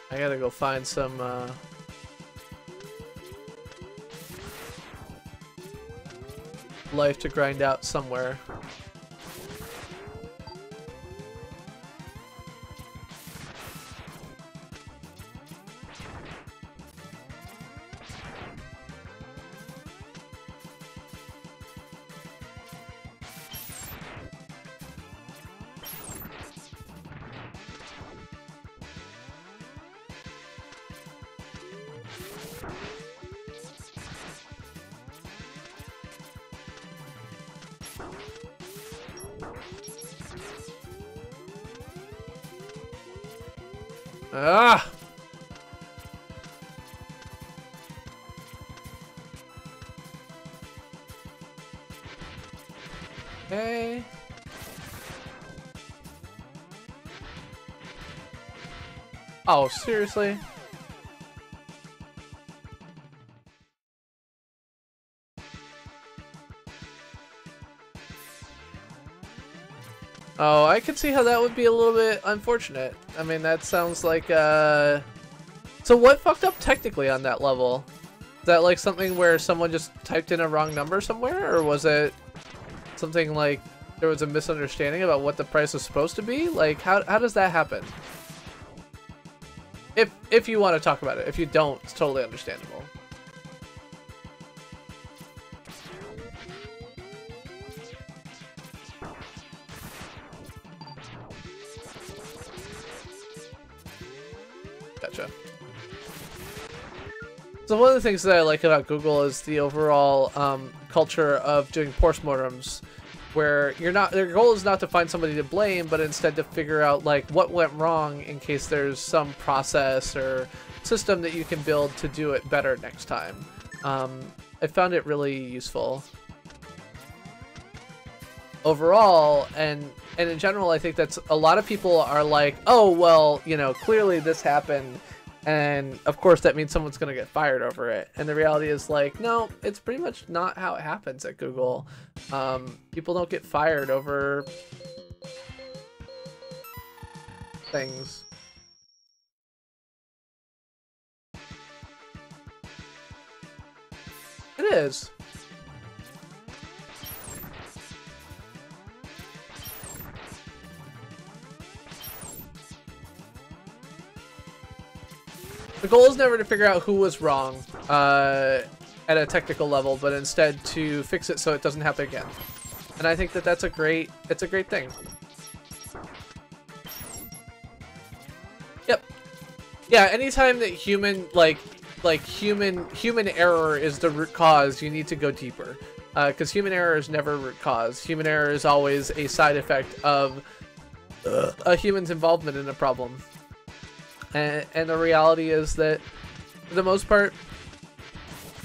I gotta go find some, life to grind out somewhere. Ah! Okay. Oh, seriously? Oh, I could see how that would be a little bit unfortunate. I mean, that sounds like, So what fucked up technically on that level? Is that like something where someone just typed in a wrong number somewhere? Or was it something like there was a misunderstanding about what the price was supposed to be? Like, how does that happen? If you want to talk about it. If you don't, it's totally understandable. Gotcha. So one of the things that I like about Google is the overall culture of doing postmortems, where your goal is not to find somebody to blame, but instead to figure out like what went wrong in case there's some process or system that you can build to do it better next time. I found it really useful overall, and in general, I think that's a lot of people are like, oh well, you know, clearly this happened, and of course that means someone's gonna get fired over it. And the reality is like, no, it's pretty much not how it happens at Google. People don't get fired over things. It is. The goal is never to figure out who was wrong at a technical level, but instead to fix it so it doesn't happen again. And I think that it's a great thing. Yep. Yeah, anytime that human error is the root cause, you need to go deeper. Because human error is never root cause. Human error is always a side effect of a human's involvement in a problem. And the reality is that, for the most part,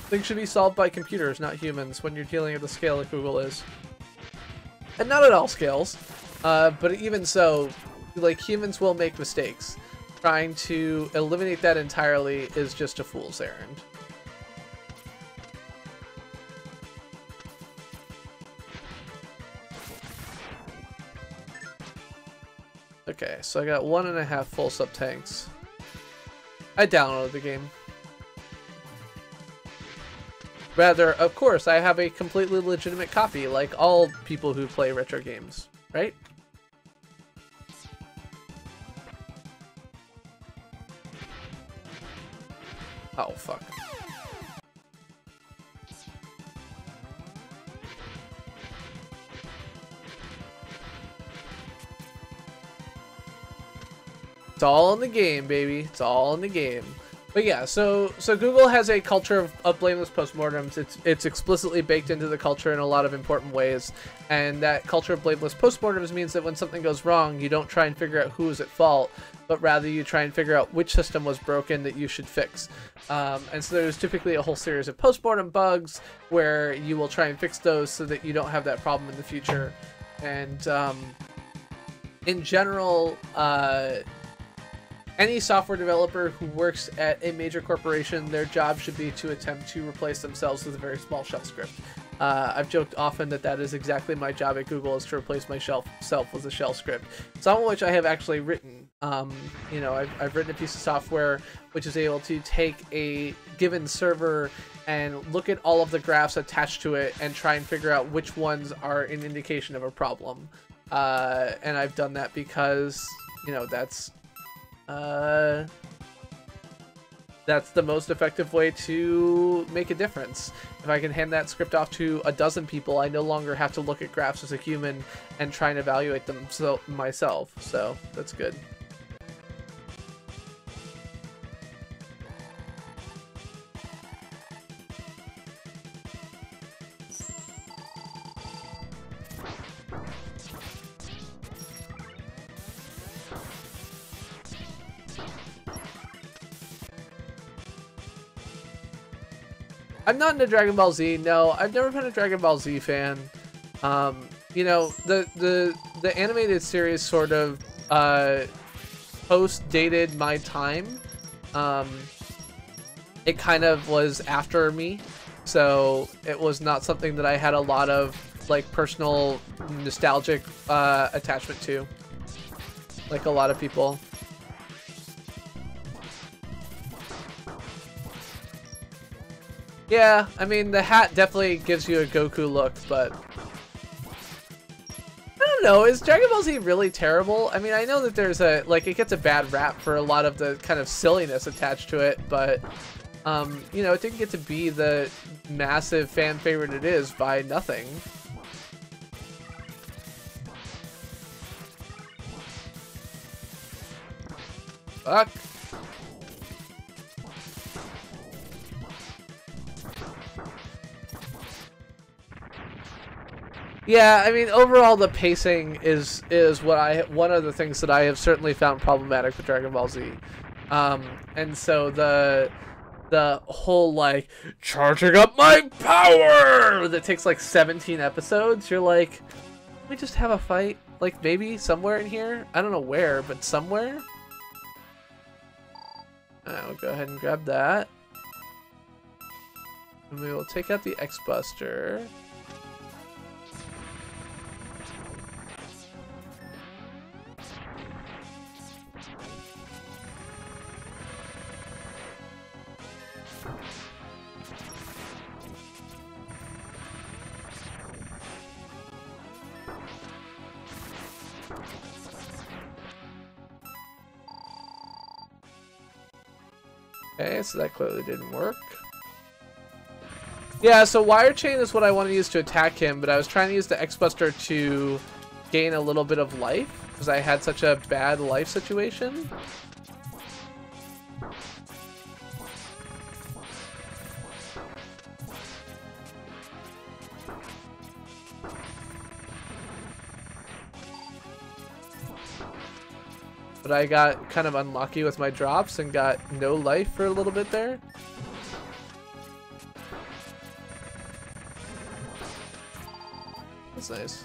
things should be solved by computers, not humans, when you're dealing at the scale that Google is. And not at all scales, but even so, like, humans will make mistakes. Trying to eliminate that entirely is just a fool's errand. Okay, so I got 1.5 full sub-tanks. I downloaded the game. Rather, of course, I have a completely legitimate copy, like all people who play retro games, right? Oh, fuck. It's all in the game, baby. It's all in the game. But yeah, so Google has a culture of blameless postmortems. It's explicitly baked into the culture in a lot of important ways. And that culture of blameless postmortems means that when something goes wrong, you don't try and figure out who was at fault, but rather you try and figure out which system was broken that you should fix. And so there's typically a whole series of postmortem bugs where you will try and fix those so that you don't have that problem in the future. And in general, any software developer who works at a major corporation, their job should be to attempt to replace themselves with a very small shell script. I've joked often that is exactly my job at Google, is to replace myself with a shell script. Some of which I have actually written. You know, I've written a piece of software which is able to take a given server and look at all of the graphs attached to it and try and figure out which ones are an indication of a problem. And I've done that because, you know, that's the most effective way to make a difference. If I can hand that script off to a dozen people, I no longer have to look at graphs as a human and try and evaluate them myself. So that's good. I'm not into Dragon Ball Z. No, I've never been a Dragon Ball Z fan. You know, the animated series sort of post-dated my time. It kind of was after me, so it was not something that I had a lot of like personal nostalgic attachment to, like a lot of people. Yeah, I mean, the hat definitely gives you a Goku look, but I don't know, is Dragon Ball Z really terrible? I mean, I know that there's a, like, it gets a bad rap for a lot of the kind of silliness attached to it, but, you know, it didn't get to be the massive fan favorite it is by nothing. Fuck. Yeah, I mean, overall the pacing is one of the things that I have certainly found problematic with Dragon Ball Z. And so the whole like charging up my power that takes like 17 episodes, you're like, can we just have a fight? Like maybe somewhere in here? I don't know where, but somewhere? We'll go ahead and grab that. And we will take out the X-Buster. Okay, so that clearly didn't work. Yeah, so Wire Chain is what I want to use to attack him, but I was trying to use the X-Buster to gain a little bit of life, because I had such a bad life situation. But I got kind of unlucky with my drops and got no life for a little bit there. That's nice.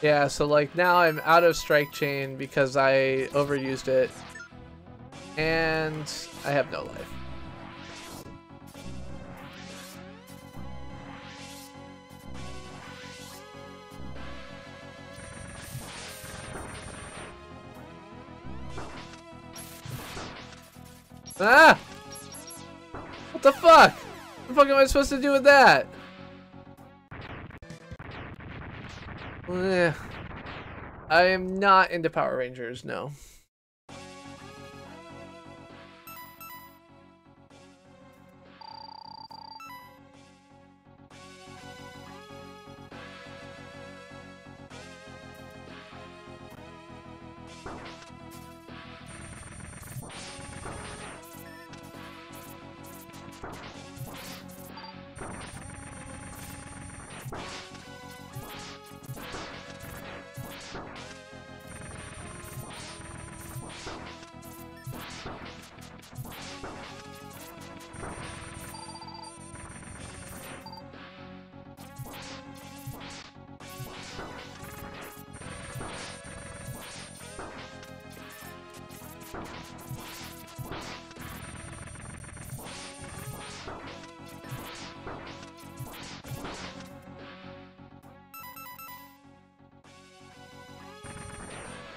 Yeah, so like now I'm out of Strike Chain because I overused it. And I have no life. Ah! What the fuck? What the fuck am I supposed to do with that? I am not into Power Rangers, no.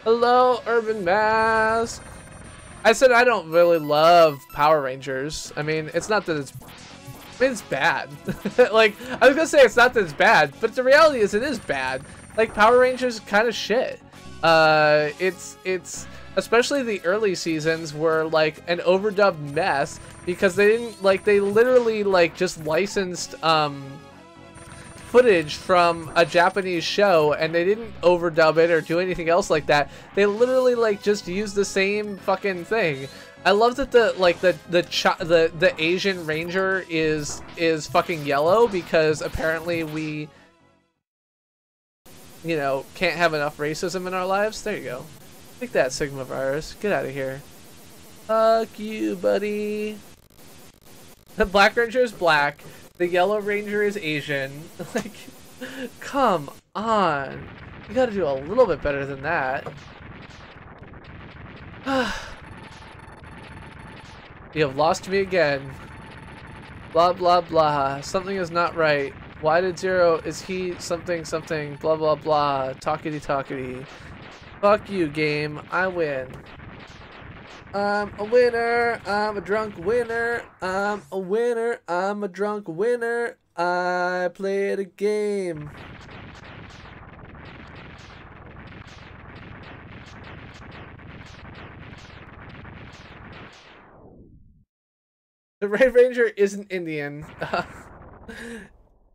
Hello, Urban Mask. I said I don't really love Power Rangers. I mean, it's not that it's... I mean, it's bad. Like, I was gonna say it's not that it's bad, but the reality is it is bad. Like, Power Rangers is kind of shit. It's especially the early seasons were like an overdubbed mess because they didn't like they literally like just licensed footage from a Japanese show and they didn't overdub it or do anything else like that. They literally like just used the same fucking thing. I love that the Asian Ranger is fucking yellow because apparently we, you know, can't have enough racism in our lives. There you go. Take that, Sigma virus. Get out of here. Fuck you, buddy. The Black Ranger is black. The Yellow Ranger is Asian. Like, come on. You gotta do a little bit better than that. You have lost me again. Blah, blah, blah. Something is not right. Why did Zero... Is he something, something, blah, blah, blah. Talkity, talkity. Fuck you, game. I win. I'm a winner. I'm a drunk winner. I'm a winner. I'm a drunk winner. I played a game. The Red Ranger isn't Indian.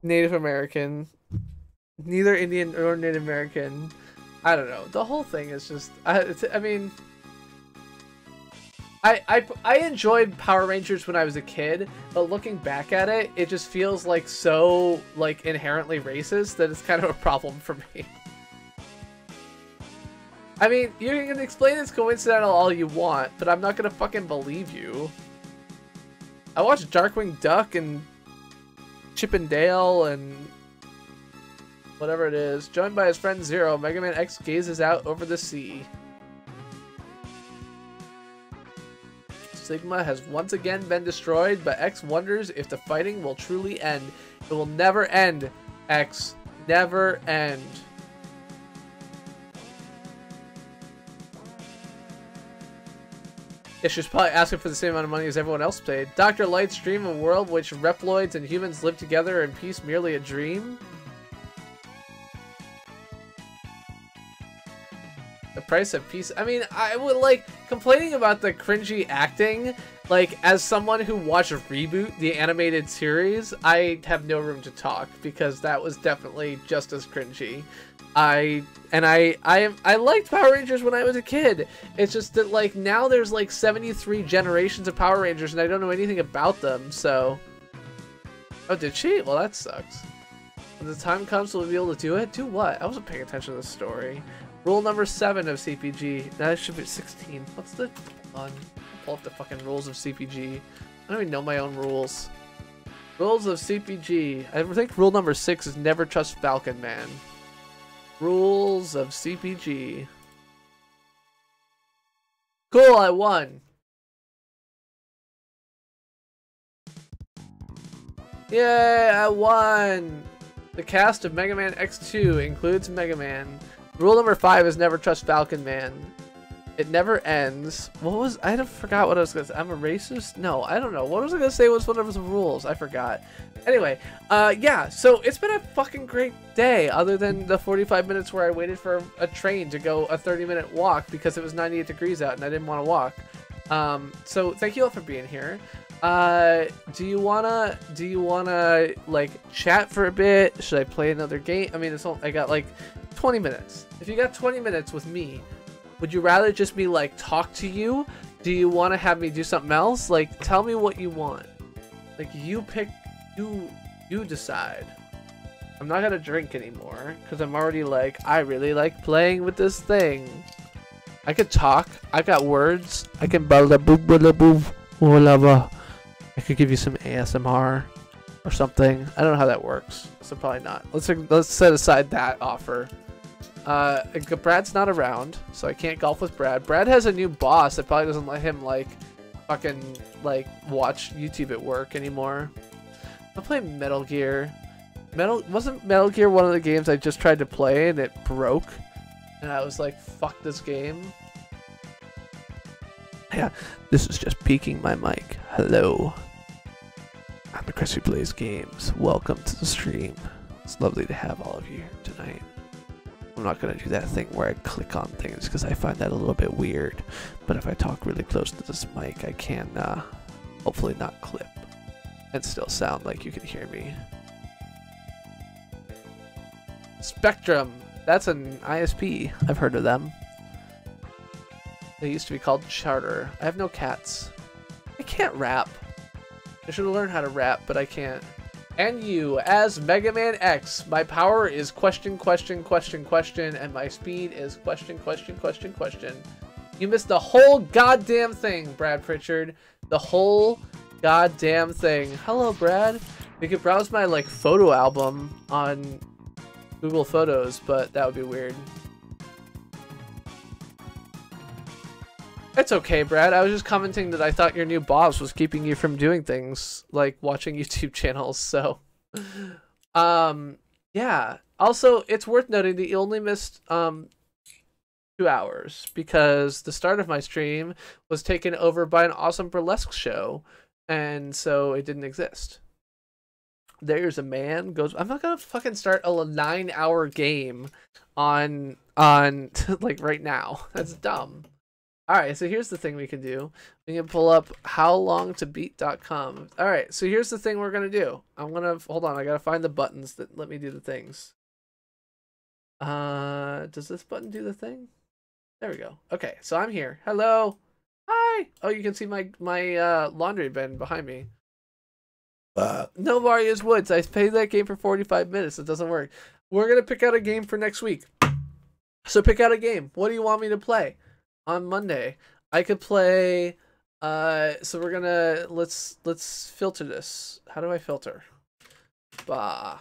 Native American. Neither Indian nor Native American. I don't know. The whole thing is just... I mean... I enjoyed Power Rangers when I was a kid, but looking back at it, it just feels like so, like, inherently racist that it's kind of a problem for me. I mean, you can explain it's coincidental all you want, but I'm not gonna fucking believe you. I watched Darkwing Duck and Chip and Dale and whatever it is. Joined by his friend Zero, Mega Man X gazes out over the sea. Sigma has once again been destroyed, but X wonders if the fighting will truly end. It will never end, X. Never end. Yeah, she's probably asking for the same amount of money as everyone else paid. Dr. Light's dream of a world in which Reploids and humans live together in peace merely a dream? The price of peace. I mean, I would like complaining about the cringy acting. Like, as someone who watched Reboot, the animated series, I have no room to talk because that was definitely just as cringy. I liked Power Rangers when I was a kid. It's just that like now there's like 73 generations of Power Rangers and I don't know anything about them. So, oh, did she? Well, that sucks. When the time comes, we'll be able to do it. Do what? I wasn't paying attention to the story. Rule number 7 of CPG. That should be 16. What's the... Hold on. Pull up the fucking rules of CPG. I don't even know my own rules. Rules of CPG. I think rule number 6 is never trust Falcon Man. Rules of CPG. Cool, I won. Yay, I won. The cast of Mega Man X2 includes Mega Man. Rule number 5 is never trust Falcon Man. It never ends. What was... I forgot what I was going to say. I'm a racist? No, I don't know. What was I going to say was one of the rules? I forgot. Anyway, yeah, so it's been a fucking great day other than the 45 minutes where I waited for a train to go a 30-minute walk because it was 98 degrees out and I didn't want to walk. So thank you all for being here. Do you wanna like chat for a bit? Should I play another game? I mean, I got like 20 minutes. If you got 20 minutes with me, would you rather just me like talk to you? Do you want to have me do something else? Like, tell me what you want. Like, you pick, you decide. I'm not gonna drink anymore because I'm already like, I really like playing with this thing. I could talk. I got words. I can I could give you some ASMR or something. I don't know how that works, so probably not. Let's set aside that offer. Brad's not around, so I can't golf with Brad. Brad has a new boss that probably doesn't let him like fucking like watch YouTube at work anymore. I'll play Metal Gear. Wasn't Metal Gear one of the games I just tried to play and it broke? And I was like, fuck this game. Yeah, this is just peeking my mic. Hello. I'm the Chris who plays games. Welcome to the stream. It's lovely to have all of you here tonight. I'm not going to do that thing where I click on things because I find that a little bit weird. But if I talk really close to this mic, I can hopefully not clip and still sound like you can hear me. Spectrum. That's an ISP. I've heard of them. They used to be called Charter. I have no cats. I can't rap. I should have learned how to rap, but I can't. And you, as Mega Man X, my power is question, question, question, question, and my speed is question, question, question, question. You missed the whole goddamn thing, Brad Pritchard. The whole goddamn thing. Hello, Brad. We could browse my, like, photo album on Google Photos, but that would be weird. It's okay, Brad. I was just commenting that I thought your new boss was keeping you from doing things like watching YouTube channels, so yeah. Also, it's worth noting that you only missed 2 hours because the start of my stream was taken over by an awesome burlesque show, and so it didn't exist. There's a man goes. I'm not gonna fucking start a 9-hour game on like right now. That's dumb. Alright, so here's the thing we can do. We can pull up howlongtobeat.com. Alright, so here's the thing we're going to do. Hold on, I got to find the buttons that let me do the things. Does this button do the thing? There we go. Okay, so I'm here. Hello. Hi. Oh, you can see my laundry bin behind me. No Mario's Woods. I played that game for 45 minutes. It doesn't work. We're going to pick out a game for next week. So pick out a game. What do you want me to play? On Monday, I could play. So we're gonna let's filter this. How do I filter? Bah,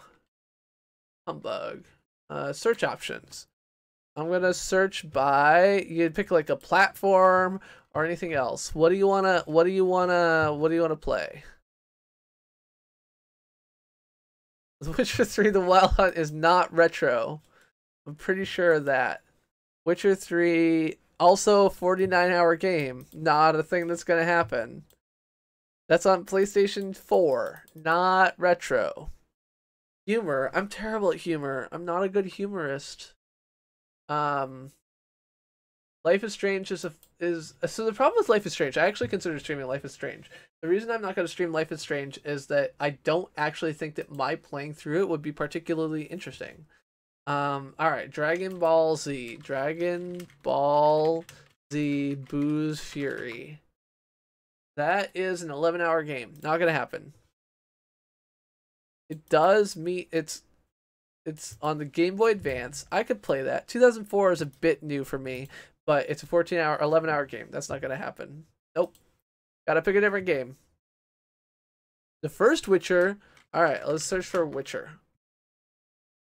humbug. Search options. I'm gonna search by. You can pick like a platform or anything else. What do you wanna play? The Witcher 3: The Wild Hunt is not retro. I'm pretty sure of that. Witcher 3. Also a 49-hour game. Not a thing that's going to happen. That's on PlayStation 4. Not retro. Humor. I'm terrible at humor. I'm not a good humorist. Life is Strange so the problem with Life is Strange, I actually consider streaming Life is Strange. The reason I'm not going to stream Life is Strange is that I don't actually think that my playing through it would be particularly interesting. Alright, Dragon Ball Z. Dragon Ball Z Boo's Fury. That is an 11-hour game. Not gonna happen. It does meet it's on the Game Boy Advance. I could play that. 2004 is a bit new for me, but it's a 11-hour game. That's not gonna happen. Nope. Gotta pick a different game. The first Witcher. Alright, let's search for Witcher.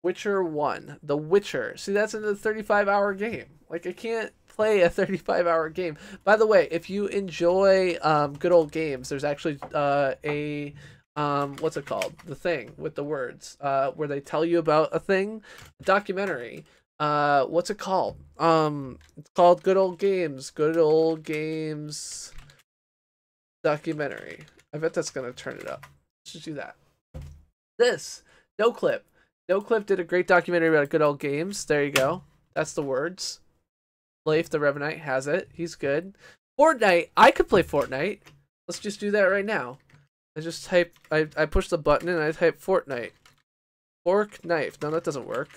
Witcher 1. The Witcher. See, that's in the 35-hour game. Like, I can't play a 35-hour game. By the way, if you enjoy good old games, there's actually a what's it called? The Thing with the words where they tell you about a thing. A documentary. What's it called? It's called Good Old Games. Good Old Games documentary. I bet that's gonna turn it up. Let's just do that. This. No Clip. No Clip did a great documentary about good old games. There you go. That's the words. Leif the Revenite has it. He's good. Fortnite. I could play Fortnite. Let's just do that right now. I just type. I push the button and I type Fortnite. Forknife. No, that doesn't work.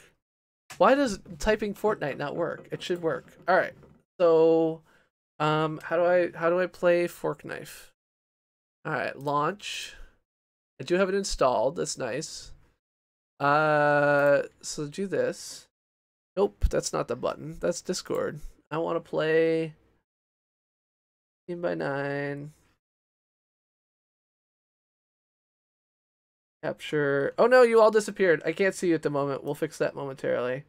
Why does typing Fortnite not work? It should work. All right. So, how do I play Forknife? All right. Launch. I do have it installed. That's nice. So do this. Nope, that's not the button. That's Discord. I want to play 16:9. Capture. Oh no, you all disappeared. I can't see you at the moment. We'll fix that momentarily.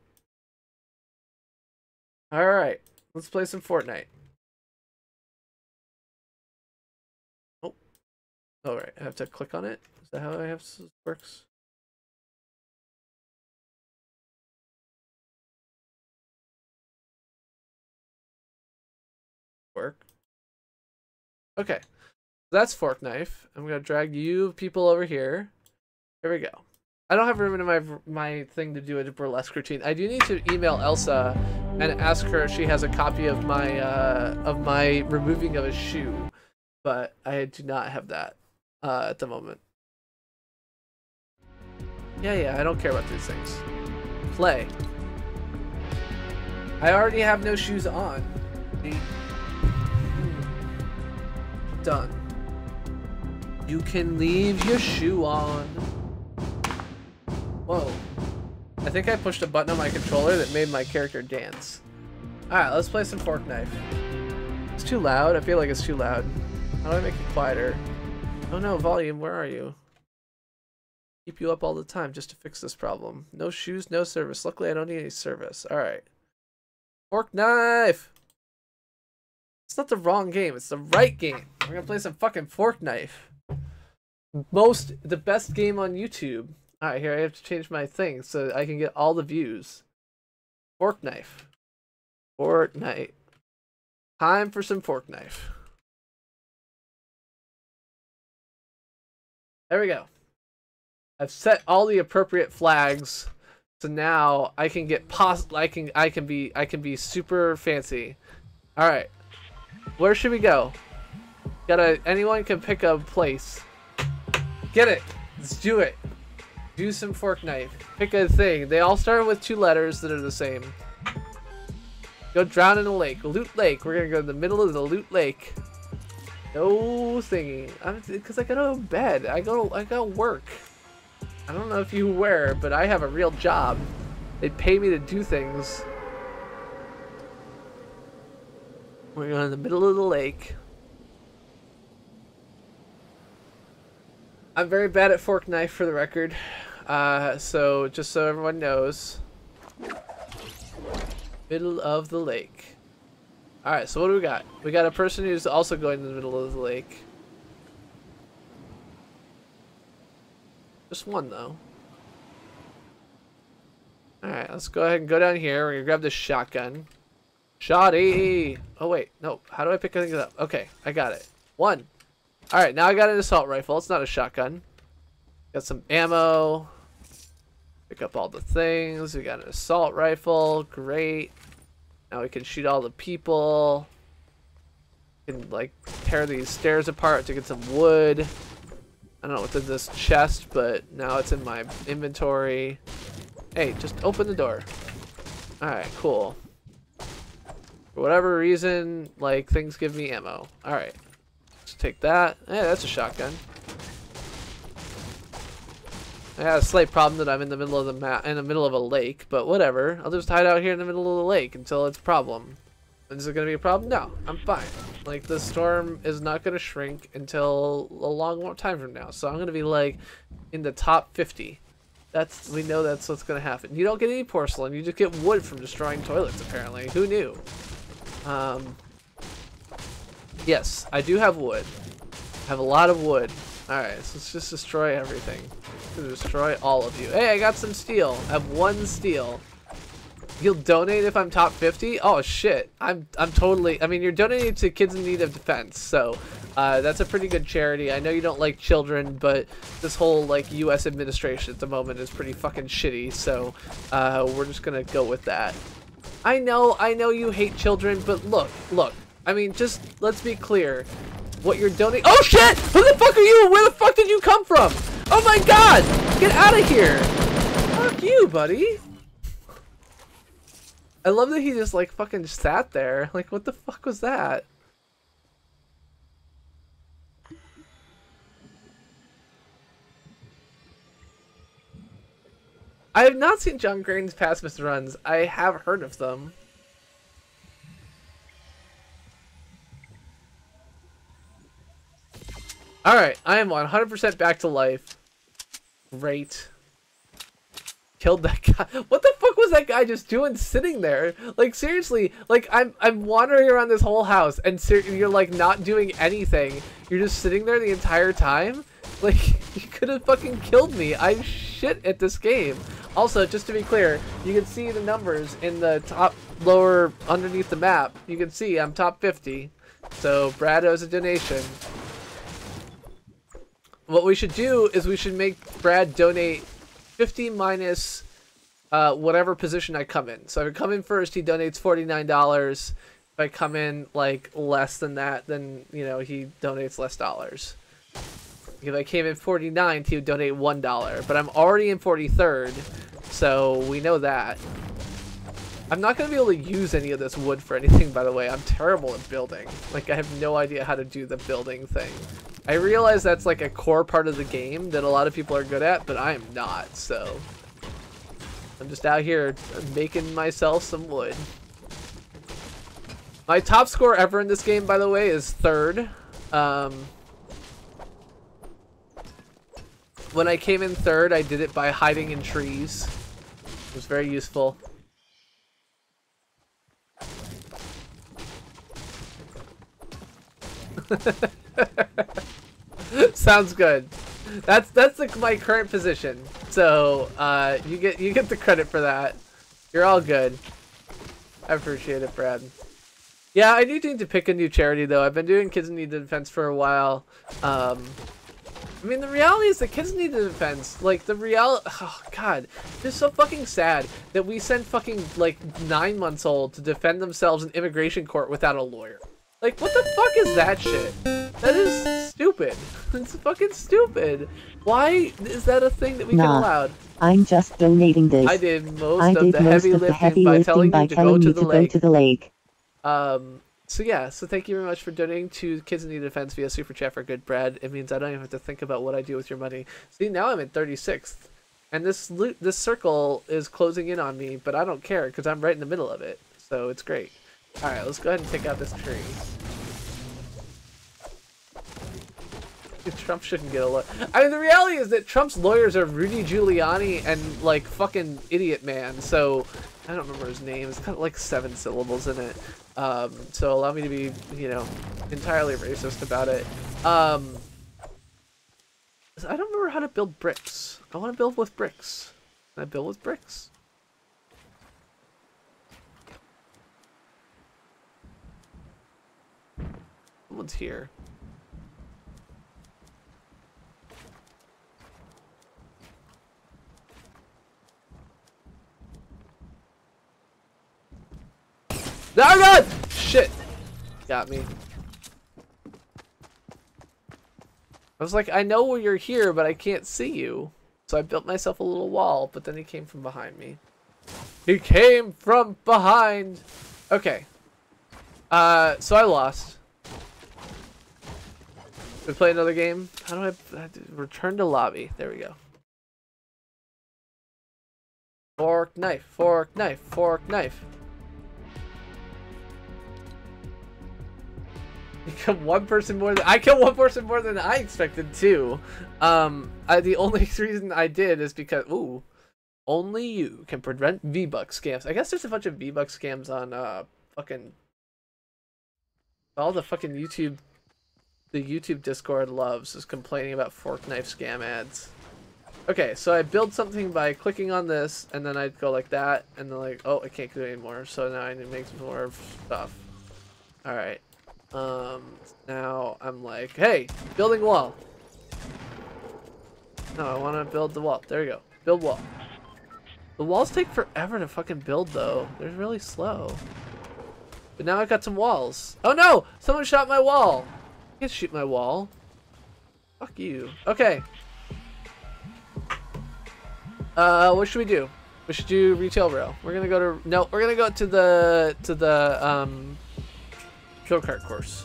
Alright, let's play some Fortnite. Oh. Alright, I have to click on it? Is that how I have works? Work. Okay, that's Forknife. I'm gonna drag you people over here. Here we go. I don't have room in my thing to do a burlesque routine. I do need to email Elsa and ask her if she has a copy of my removing of a shoe, but I do not have that at the moment. Yeah, I don't care about these things. Play. I already have no shoes on. Done. You can leave your shoe on. Whoa. I think I pushed a button on my controller that made my character dance. Alright, let's play some Forknife. It's too loud. I feel like it's too loud. How do I make it quieter? Oh no, volume, where are you? Keep you up all the time just to fix this problem. No shoes, no service. Luckily, I don't need any service. Alright. Forknife! It's not the wrong game. It's the right game. We're gonna play some fucking Forknife. The best game on YouTube. Alright, here I have to change my thing so I can get all the views. Forknife. Fortnite. Time for some Forknife. There we go. I've set all the appropriate flags, so now I can get I can be super fancy. All right, where should we go? Anyone can pick a place. Get it. Let's do it. Do some Forknife. Pick a thing. They all start with 2 letters that are the same. Go drown in a lake. Loot Lake. We're gonna go to the middle of the Loot Lake. No singing. Because I gotta go to bed. I gotta work. I don't know if you were, but I have a real job. They pay me to do things. We're going in the middle of the lake. I'm very bad at Forknife, for the record. So just so everyone knows. Middle of the lake. Alright, so what do we got? We got a person who's also going to the middle of the lake. Just one, though. Alright, let's go ahead and go down here. We're gonna grab this shotgun. Shotty! Oh, wait. No. How do I pick things up? Okay, I got it. 1. Alright, now I got an assault rifle. It's not a shotgun. Got some ammo. Pick up all the things. We got an assault rifle. Great. Now we can shoot all the people. We can, like, tear these stairs apart to get some wood. I don't know what's in this chest, but now it's in my inventory. Hey, just open the door. Alright, cool. For whatever reason, like, things give me ammo. Alright. Let's take that. Hey, that's a shotgun. I had a slight problem that I'm in the middle of the in the middle of a lake, but whatever. I'll just hide out here in the middle of the lake until it's a problem. Is it gonna be a problem? No, I'm fine. Like, the storm is not gonna shrink until a long time from now, so I'm gonna be like in the top 50. We know that's what's gonna happen. You don't get any porcelain. You just get wood from destroying toilets. Apparently, who knew? Yes, I do have wood. I have a lot of wood. All right, so let's just destroy everything. Destroy all of you. Hey, I got some steel. I have 1 steel. You'll donate if I'm top 50? Oh shit. I'm totally, I mean, you're donating to Kids in Need of Defense, so that's a pretty good charity. I know you don't like children, but this whole like US administration at the moment is pretty fucking shitty, so we're just gonna go with that. I know you hate children, but look. I mean, just let's be clear. What you're donating— oh shit! Who the fuck are you? Where the fuck did you come from? Oh my god! Get out of here! Fuck you, buddy. I love that he just like fucking sat there. Like, what the fuck was that? I have not seen John Crane's pacifist runs. I have heard of them. Alright, I am 100% back to life. Great. Killed that guy. What the fuck was that guy just doing sitting there? Like, seriously, like, I'm wandering around this whole house and you're like not doing anything. You're just sitting there the entire time? Like, you could have fucking killed me. I'm shit at this game. Also, just to be clear, you can see the numbers in the top lower underneath the map. You can see I'm top 50. So Brad owes a donation. What we should do is we should make Brad donate 50 minus whatever position I come in. So if I come in first, he donates $49. If I come in like less than that, then you know he donates less dollars. If I came in 49th, he would donate $1. But I'm already in 43rd, so we know that. I'm not going to be able to use any of this wood for anything, by the way. I'm terrible at building. Like, I have no idea how to do the building thing. I realize that's like a core part of the game that a lot of people are good at, but I am not, so... I'm just out here making myself some wood. My top score ever in this game, by the way, is 3rd. When I came in 3rd, I did it by hiding in trees. It was very useful. Sounds good. That's like my current position. So you get the credit for that. You're all good. I appreciate it, Brad. Yeah, I do need to pick a new charity though. I've been doing Kids in Need of Defense for a while. I mean, the reality is that Kids in Need of Defense, like oh god, it's so fucking sad that we send fucking like 9 months old to defend themselves in immigration court without a lawyer. Like, what the fuck is that shit? That is stupid. It's fucking stupid. Why is that a thing that we can allow? I'm just donating this. I did most of the heavy lifting by telling you to go to the lake. So yeah, so thank you very much for donating to Kids in Need of Defense via Super Chat for good, Brad. It means I don't even have to think about what I do with your money. See, now I'm at 36th. And this circle is closing in on me, but I don't care because I'm right in the middle of it. So it's great. Alright, let's go ahead and take out this tree. Trump shouldn't get a lawyer. I mean, the reality is that Trump's lawyers are Rudy Giuliani and, like, fucking Idiot Man. So, I don't remember his name. It's got, like, 7 syllables in it. So allow me to be, you know, entirely racist about it. I don't remember how to build bricks. I want to build with bricks. Can I build with bricks? Someone's here. Oh god! Shit! Got me. I was like, I know where you're here, but I can't see you. So I built myself a little wall, but then he came from behind me. He came from behind! Okay. So I lost. We play another game? How do I return to lobby? There we go. Fork knife, fork knife, fork knife. You killed one person more than I killed one person more than I expected too. The only reason I did is because only you can prevent V-Buck scams. I guess there's a bunch of V-Buck scams on fucking all the fucking YouTube. The YouTube Discord loves is complaining about Forknife scam ads. Okay, so I build something by clicking on this, and then I'd go like that, and then like, oh, I can't do it anymore. So now I need to make some more stuff. All right. Now I'm like, hey, building wall. No, I want to build the wall. There you go. Build wall. The walls take forever to fucking build, though. They're really slow. But now I've got some walls. Oh no! Someone shot my wall. You can't shoot my wall. Fuck you. Okay. What should we do? We should do retail rail. We're gonna go to we're gonna go to the go-kart course.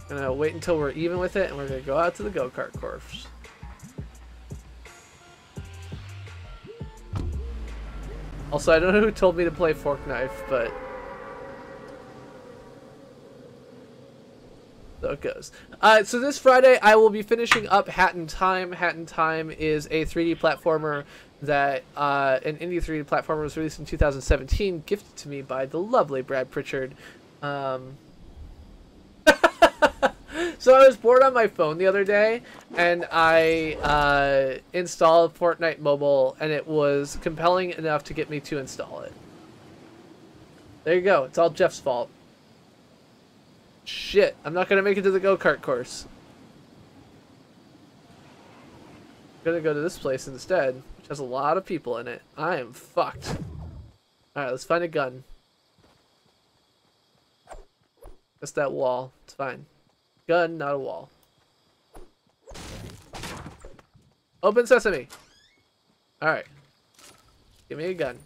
Gonna wait until we're even with it, and we're gonna go out to the go-kart course. Also, I don't know who told me to play Forknife, but so it goes. So this Friday, I will be finishing up Hat in Time. Hat in Time is a 3D platformer that an indie 3D platformer was released in 2017, gifted to me by the lovely Brad Pritchard. So I was bored on my phone the other day, and I installed Fortnite Mobile, and it was compelling enough to get me to install it. There you go. It's all Jeff's fault. Shit, I'm not gonna make it to the go-kart course. gonna go to this place instead, which has a lot of people in it. I am fucked. Alright, let's find a gun. That's that wall. It's fine. Gun, not a wall. Open sesame. Alright. Give me a gun.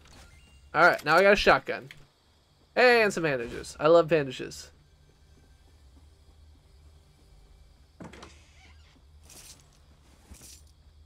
Alright, now I got a shotgun. Hey, and some bandages. I love bandages.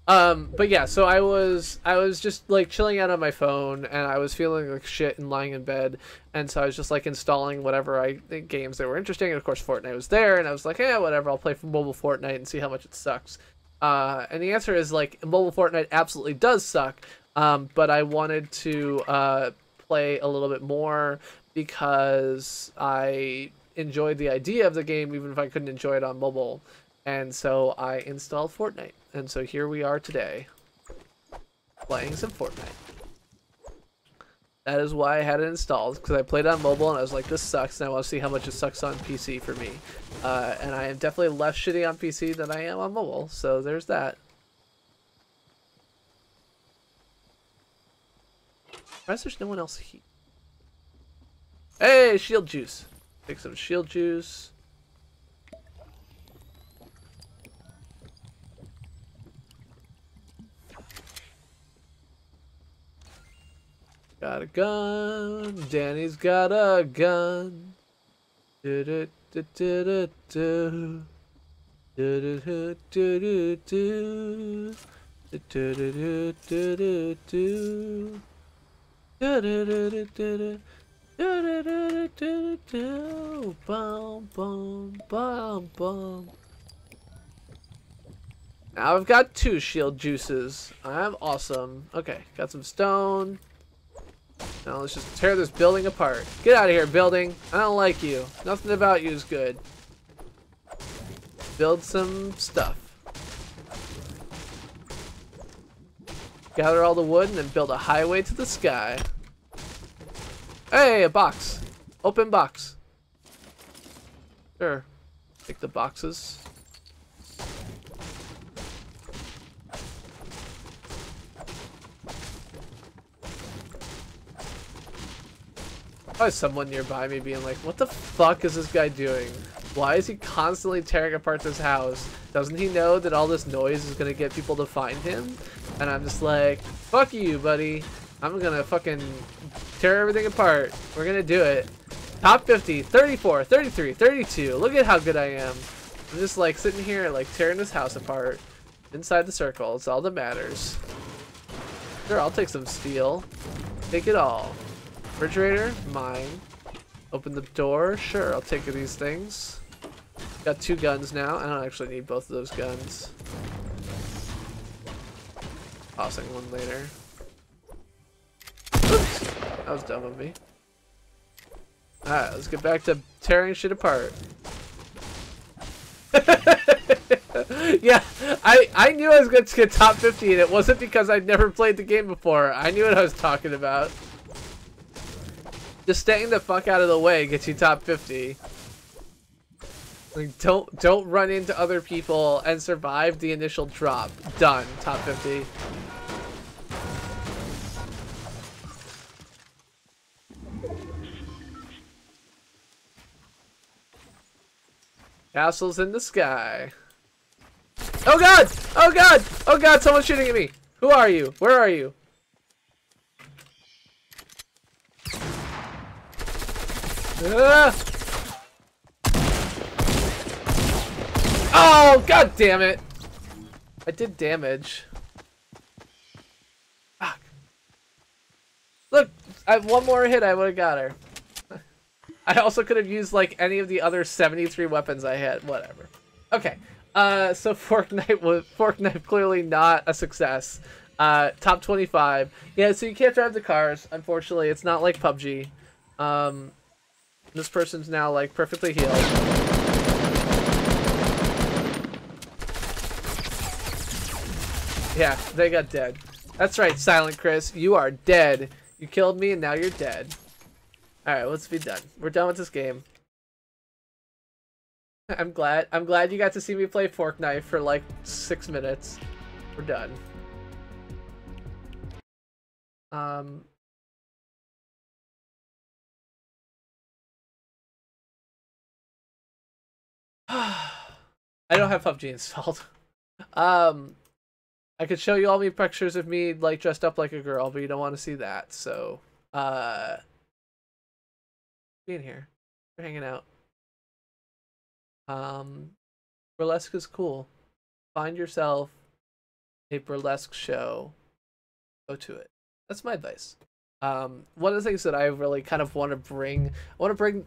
But yeah, so I was just like chilling out on my phone, and I was feeling like shit and lying in bed, and so I was just like installing whatever games that were interesting, and of course Fortnite was there, and I was like, yeah, whatever, I'll play for mobile Fortnite and see how much it sucks. And the answer is like mobile Fortnite absolutely does suck, but I wanted to play a little bit more because I enjoyed the idea of the game even if I couldn't enjoy it on mobile. And so I installed Fortnite. And so here we are today, playing some Fortnite. That is why I had it installed, because I played on mobile and I was like, this sucks, and I want to see how much it sucks on PC for me. And I am definitely less shitty on PC than I am on mobile, so there's that. Why is there's no one else here? Hey, shield juice. Take some shield juice. Got a gun. Danny's got a gun. Do do do do do do do do do do do do do. Now I've got 2 shield juices. I'm awesome. Okay, got some stone. Now let's just tear this building apart. Get out of here, building. I don't like you. Nothing about you is good. Build some stuff. Gather all the wood and then build a highway to the sky. Hey, a box. Open box. Sure. Take the boxes. Probably someone nearby me being like, what the fuck is this guy doing? Why is he constantly tearing apart this house? Doesn't he know that all this noise is gonna get people to find him? And I'm just like, fuck you, buddy. I'm gonna fucking tear everything apart. We're gonna do it. Top 50, 34, 33, 32. Look at how good I am. I'm just like sitting here like tearing this house apart. Inside the circle, it's all that matters. Sure, I'll take some steel. Take it all. Refrigerator, mine. Open the door, sure, I'll take these things. Got 2 guns now. I don't actually need both of those guns. Tossing one later. Oops, that was dumb of me. Alright, let's get back to tearing shit apart. Yeah, I knew I was going to get top 50, and it wasn't because I'd never played the game before. I knew what I was talking about. Just staying the fuck out of the way gets you top 50. Like, don't run into other people and survive the initial drop. Done. Top 50. Castles in the sky. Oh god! Oh god! Oh god, someone's shooting at me! Who are you? Where are you? Oh, god damn it! I did damage. Fuck. Look, one more hit, I would have got her. I also could have used like any of the other 73 weapons I had. Whatever. Okay. So Forknife clearly not a success. Top 25. Yeah, so you can't drive the cars. Unfortunately, it's not like PUBG. This person's now like perfectly healed. Yeah, they got dead. That's right, Silent Chris. You are dead. You killed me and now you're dead. Alright, let's be done. We're done with this game. I'm glad you got to see me play Forknife for like 6 minutes. We're done. I don't have PUBG installed. I could show you all my pictures of me like dressed up like a girl, but you don't want to see that. So, being here, we're hanging out. Burlesque is cool. Find yourself a burlesque show. Go to it. That's my advice. One of the things that I really kind of want to bring,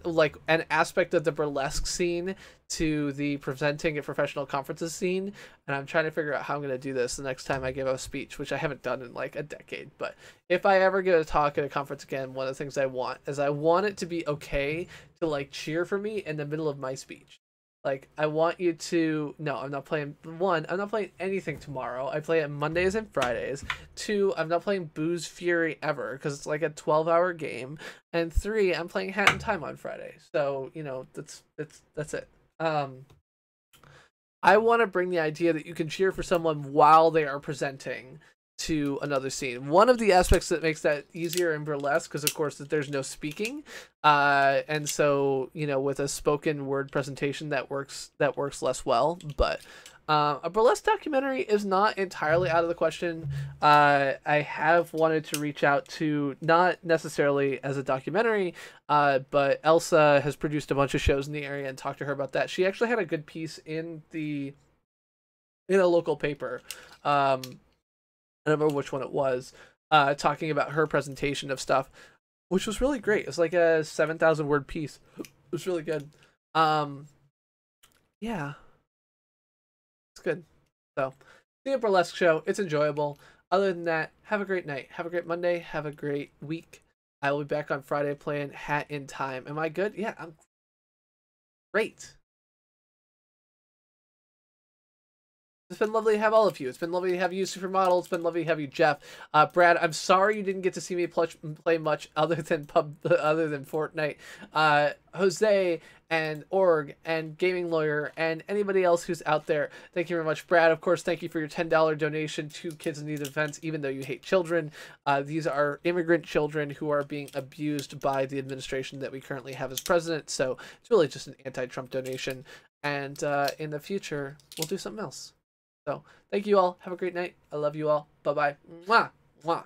like an aspect of the burlesque scene to the presenting at professional conferences scene, and I'm trying to figure out how I'm going to do this the next time I give a speech, which I haven't done in like a decade. But if I ever give a talk at a conference again, one of the things I want is I want it to be okay to like cheer for me in the middle of my speech. Like, I want you to... No, I'm not playing... One, I'm not playing anything tomorrow. I play it Mondays and Fridays. Two, I'm not playing Booze Fury ever, because it's like a 12-hour game. And three, I'm playing Hat in Time on Friday. So, you know, that's it. I want to bring the idea that you can cheer for someone while they are presenting to another scene. One of the aspects that makes that easier in burlesque, because of course there's no speaking, and so, you know, with a spoken word presentation that works less well. But a burlesque documentary is not entirely out of the question. I have wanted to reach out to, not necessarily as a documentary, but Elsa has produced a bunch of shows in the area, and talked to her about that. She actually had a good piece in a local paper. I don't remember which one it was, talking about her presentation of stuff, which was really great. It's like a 7,000 word piece. It was really good. Yeah, it's good. So, see a burlesque show. It's enjoyable. Other than that, have a great night. Have a great Monday. Have a great week. I will be back on Friday playing Hat in Time. Am I good? Yeah, I'm great. It's been lovely to have all of you. It's been lovely to have you, Supermodel. It's been lovely to have you, Jeff. Brad, I'm sorry you didn't get to see me play much other than Fortnite. Jose and Org and Gaming Lawyer and anybody else who's out there, thank you very much. Brad, of course, thank you for your $10 donation to Kids in Need events, even though you hate children. These are immigrant children who are being abused by the administration that we currently have as president. So it's really just an anti-Trump donation. And in the future, we'll do something else. So, thank you all. Have a great night. I love you all. Bye-bye. Mwah. Mwah.